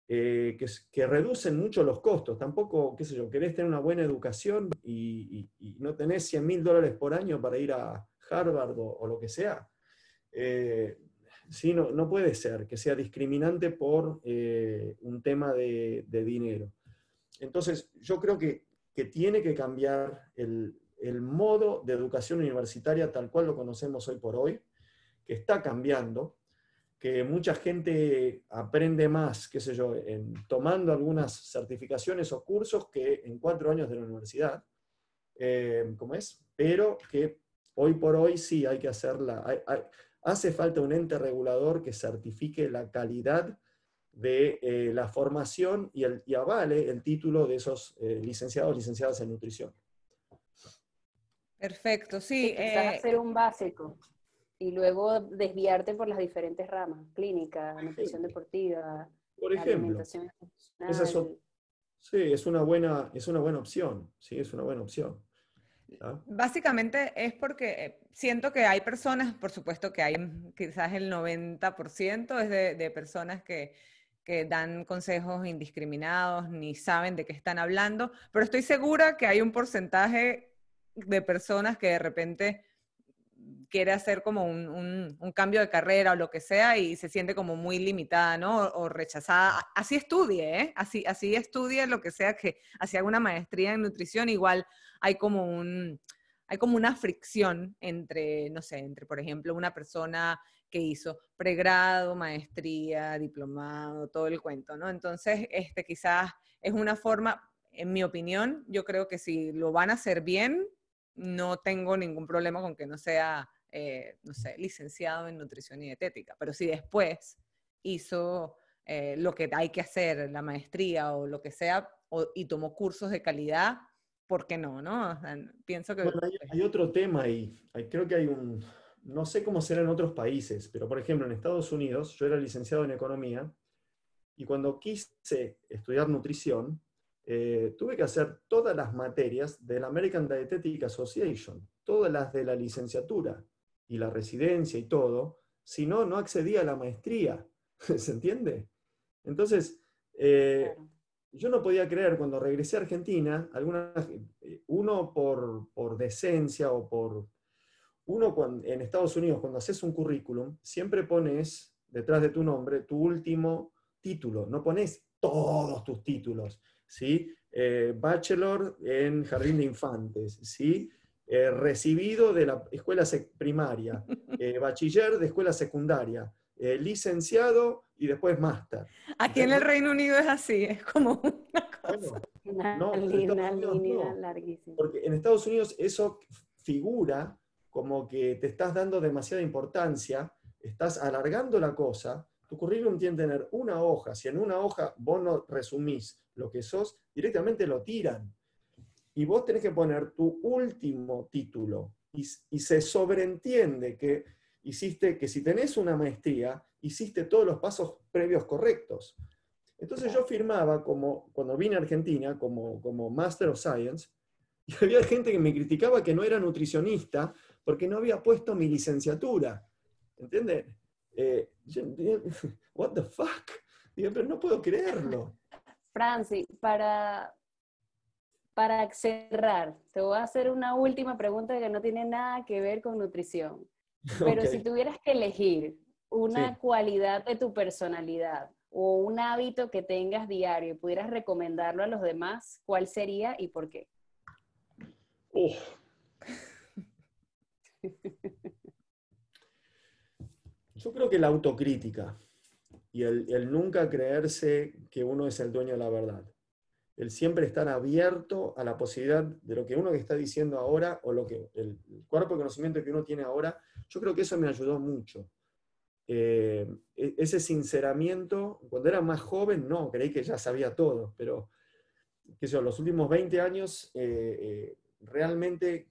que reducen mucho los costos. Tampoco, qué sé yo, querés tener una buena educación y no tenés $100.000 por año para ir a Harvard o lo que sea. Sí, no puede ser que sea discriminante por un tema de dinero. Entonces, yo creo que tiene que cambiar el modo de educación universitaria tal cual lo conocemos hoy por hoy, que está cambiando, que mucha gente aprende más, qué sé yo, tomando algunas certificaciones o cursos que en 4 años de la universidad, ¿cómo es? Pero que hoy por hoy sí hay que hacerla. Hace falta un ente regulador que certifique la calidad de la formación y avale el título de esos licenciados, licenciadas en nutrición. Perfecto, Sí, sí. quizás hacer un básico y luego desviarte por las diferentes ramas, clínica, nutrición deportiva, Por ejemplo, alimentación esa es, funcional. sí, es una buena opción. Sí, es una buena opción. ¿Ah? Básicamente es porque siento que hay personas, por supuesto que hay quizás el 90% es de personas que dan consejos indiscriminados, ni saben de qué están hablando, pero estoy segura que hay un porcentaje de personas que de repente quiere hacer como un cambio de carrera o lo que sea y se siente como muy limitada, ¿no? O rechazada. Así estudie, ¿eh? Así estudie lo que sea, que así haga una maestría en nutrición, igual hay como hay como una fricción entre, no sé, entre, por ejemplo, una persona que hizo pregrado, maestría, diplomado, todo el cuento, ¿no? Entonces, quizás es una forma, en mi opinión, yo creo que si lo van a hacer bien, no tengo ningún problema con que no sea, no sé, licenciado en nutrición y dietética, pero si después hizo lo que hay que hacer, la maestría o lo que sea, y tomó cursos de calidad, ¿por qué no? ¿No? O sea, pienso que... Bueno, hay otro tema ahí. Creo que no sé cómo será en otros países, pero por ejemplo en Estados Unidos, yo era licenciado en economía, y cuando quise estudiar nutrición, tuve que hacer todas las materias de la American Dietetic Association, todas las de la licenciatura y la residencia y todo, si no, no accedía a la maestría. ¿Se entiende? Entonces, Claro. yo no podía creer cuando regresé a Argentina, uno por decencia o por... en Estados Unidos, cuando haces un currículum, siempre pones detrás de tu nombre tu último título, no pones todos tus títulos, ¿sí? Bachelor en jardín de infantes, ¿sí? Recibido de la escuela primaria, bachiller de escuela secundaria, licenciado y después máster. Aquí en el Reino Unido es así, es como una cosa. Bueno, no, en Estados Una Unidos línea no, larguísima. porque en Estados Unidos eso figura como que te estás dando demasiada importancia, estás alargando la cosa, tu currículum tiene que tener una hoja, si en una hoja vos no resumís lo que sos, directamente lo tiran. Y vos tenés que poner tu último título, y se sobreentiende que que si tenés una maestría, hiciste todos los pasos previos correctos. Entonces yo firmaba cuando vine a Argentina como Master of Science, y había gente que me criticaba que no era nutricionista porque no había puesto mi licenciatura. ¿Entiendes? What the fuck? Digo, pero no puedo creerlo. Franci, para cerrar, te voy a hacer una última pregunta que no tiene nada que ver con nutrición. Pero Ok. si tuvieras que elegir una Sí. cualidad de tu personalidad o un hábito que tengas diario y pudieras recomendarlo a los demás, ¿cuál sería y por qué? Uf. Yo creo que la autocrítica y el nunca creerse que uno es el dueño de la verdad. El siempre estar abierto a la posibilidad de lo que uno está diciendo ahora o el cuerpo de conocimiento que uno tiene ahora. Yo creo que eso me ayudó mucho. Ese sinceramiento, cuando era más joven, no, creí que ya sabía todo, pero qué sé yo, los últimos 20 años realmente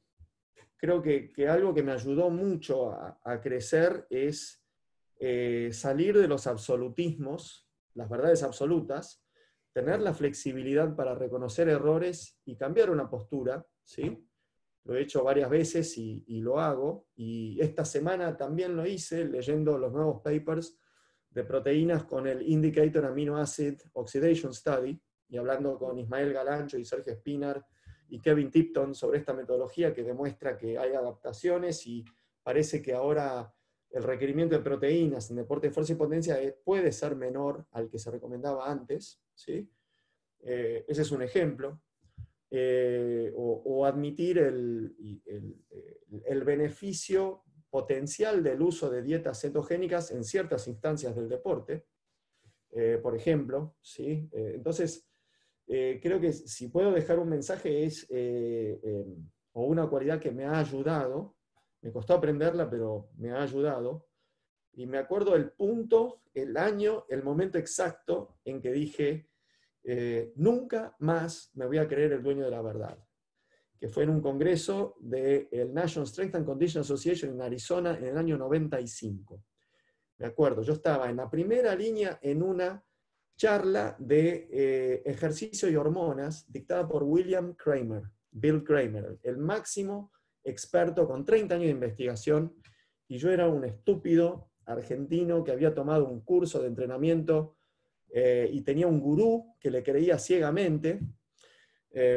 creo que algo que me ayudó mucho a crecer es salir de los absolutismos, las verdades absolutas, tener la flexibilidad para reconocer errores y cambiar una postura, ¿sí? Lo he hecho varias veces y lo hago, y esta semana también lo hice leyendo los nuevos papers de proteínas con el Indicator Amino Acid Oxidation Study, y hablando con Ismael Galancho y Sergio Espinar y Kevin Tipton sobre esta metodología que demuestra que hay adaptaciones y parece que ahora el requerimiento de proteínas en deporte de fuerza y potencia puede ser menor al que se recomendaba antes, ¿sí? Ese es un ejemplo. O admitir el beneficio potencial del uso de dietas cetogénicas en ciertas instancias del deporte, por ejemplo, ¿sí? Entonces, creo que si puedo dejar un mensaje o una cualidad que me ha ayudado, me costó aprenderla, pero me ha ayudado, y me acuerdo el punto, el año, el momento exacto en que dije, nunca más me voy a creer el dueño de la verdad, que fue en un congreso del National Strength and Conditioning Association en Arizona en el año 95. Me acuerdo, yo estaba en la primera línea en una charla de ejercicio y hormonas dictada por William Kramer, Bill Kramer, el máximo experto con 30 años de investigación, y yo era un estúpido argentino que había tomado un curso de entrenamiento y tenía un gurú que le creía ciegamente,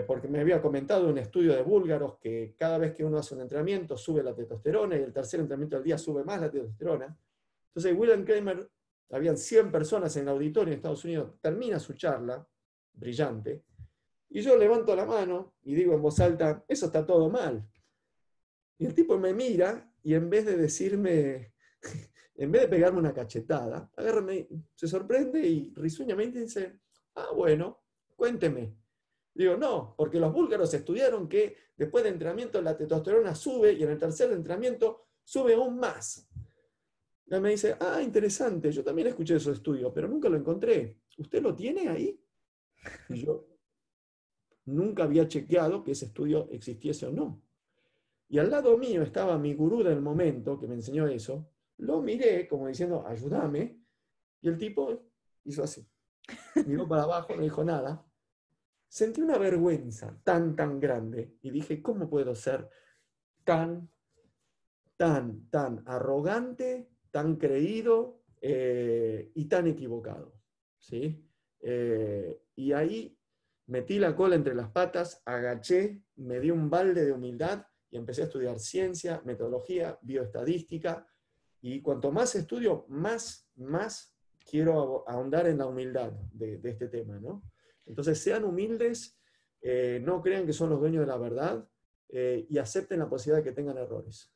porque me había comentado un estudio de búlgaros que cada vez que uno hace un entrenamiento sube la testosterona y el tercer entrenamiento del día sube más la testosterona. Entonces William Kramer, habían 100 personas en el auditorio en Estados Unidos, termina su charla, brillante, y yo levanto la mano y digo en voz alta, eso está todo mal. Y el tipo me mira y en vez de decirme, en vez de pegarme una cachetada, se sorprende y risueñamente dice, ah, bueno, cuénteme. Digo, no, porque los búlgaros estudiaron que después de entrenamiento la testosterona sube y en el tercer entrenamiento sube aún más. Y me dice, ah, interesante, yo también escuché esos estudios, pero nunca lo encontré. ¿Usted lo tiene ahí? Y yo nunca había chequeado que ese estudio existiese o no. Y al lado mío estaba mi gurú del momento, que me enseñó eso. Lo miré como diciendo, ayúdame. Y el tipo hizo así. Miró para abajo, no dijo nada. Sentí una vergüenza tan grande. Y dije, ¿cómo puedo ser tan arrogante, tan creído y tan equivocado? ¿Sí? Y ahí metí la cola entre las patas, agaché, me di un balde de humildad y empecé a estudiar ciencia, metodología, bioestadística, y cuanto más estudio, más quiero ahondar en la humildad de este tema, ¿no? Entonces sean humildes, no crean que son los dueños de la verdad, y acepten la posibilidad de que tengan errores.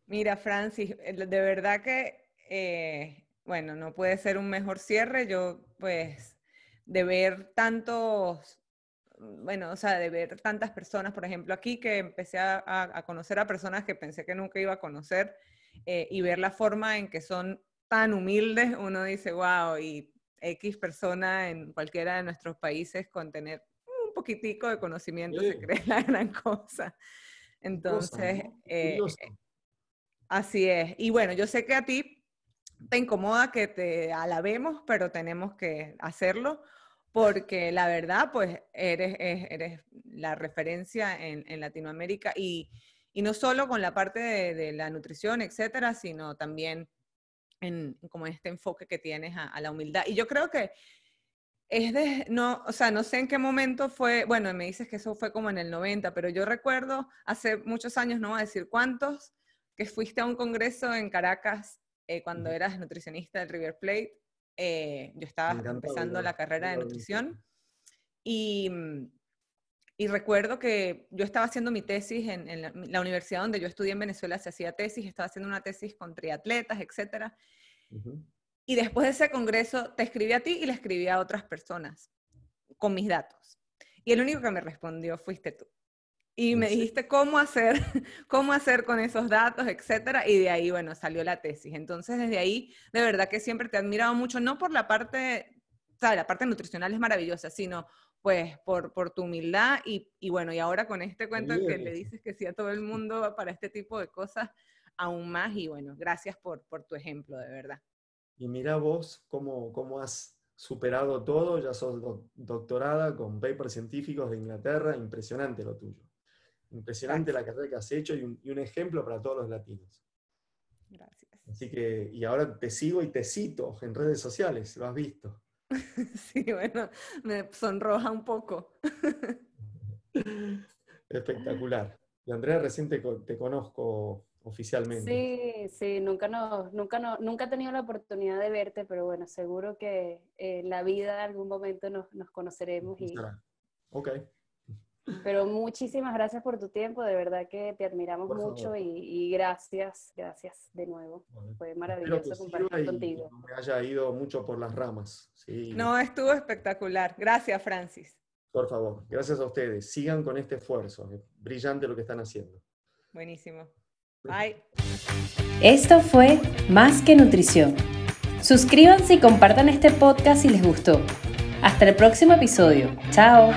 Mira, Francis, de verdad que, bueno, no puede ser un mejor cierre. Yo, pues, de ver tantos, bueno, o sea, de ver tantas personas, por ejemplo, aquí que empecé a conocer a personas que pensé que nunca iba a conocer, y ver la forma en que son tan humildes, uno dice, wow, y X persona en cualquiera de nuestros países con tener un poquitico de conocimiento se cree la gran cosa. Entonces, ¿No? Curioso. así es. Y bueno, yo sé que a ti te incomoda que te alabemos, pero tenemos que hacerlo porque la verdad, pues, eres la referencia en Latinoamérica y no solo con la parte de la nutrición, etcétera, sino también como este enfoque que tienes a la humildad. Y yo creo que no, o sea, no sé en qué momento fue, bueno, me dices que eso fue como en el 90, pero yo recuerdo hace muchos años, no voy a decir cuántos, que fuiste a un congreso en Caracas cuando eras nutricionista del River Plate. Yo estaba empezando la carrera de nutrición y recuerdo que yo estaba haciendo mi tesis en la universidad donde yo estudié en Venezuela, se hacía tesis, estaba haciendo una tesis con triatletas, etcétera. Y después de ese congreso te escribí a ti y le escribí a otras personas con mis datos. Y el único que me respondió fuiste tú. Y me dijiste cómo hacer con esos datos, etcétera, y de ahí, bueno, salió la tesis. Entonces, desde ahí, de verdad que siempre te he admirado mucho, no por la parte, o sea, la parte nutricional es maravillosa, sino pues por tu humildad y bueno, y ahora con este cuento que le dices que sí a todo el mundo para este tipo de cosas, aún más, y bueno, gracias por tu ejemplo, de verdad. Y mira vos cómo has superado todo, ya sos doctorada con papers científicos de Inglaterra, impresionante lo tuyo. Impresionante la carrera que has hecho y un ejemplo para todos los latinos. Gracias. Así que, y ahora te sigo y te cito en redes sociales, lo has visto. Sí, bueno, me sonroja un poco. Espectacular. Y Andrea, recién te conozco oficialmente. Sí, nunca he tenido la oportunidad de verte, pero bueno, seguro que en la vida en algún momento nos conoceremos. Ok. Pero muchísimas gracias por tu tiempo, de verdad que te admiramos Por mucho favor. y gracias de nuevo. Bueno, Fue espero maravilloso que compartir sirva y contigo. no me haya ido mucho por las ramas. Sí, No, estuvo espectacular. Gracias, Francis. por favor, gracias a ustedes. Sigan con este esfuerzo. Es brillante lo que están haciendo. Buenísimo. Bye. Esto fue Más que Nutrición. Suscríbanse y compartan este podcast si les gustó. Hasta el próximo episodio. Chao.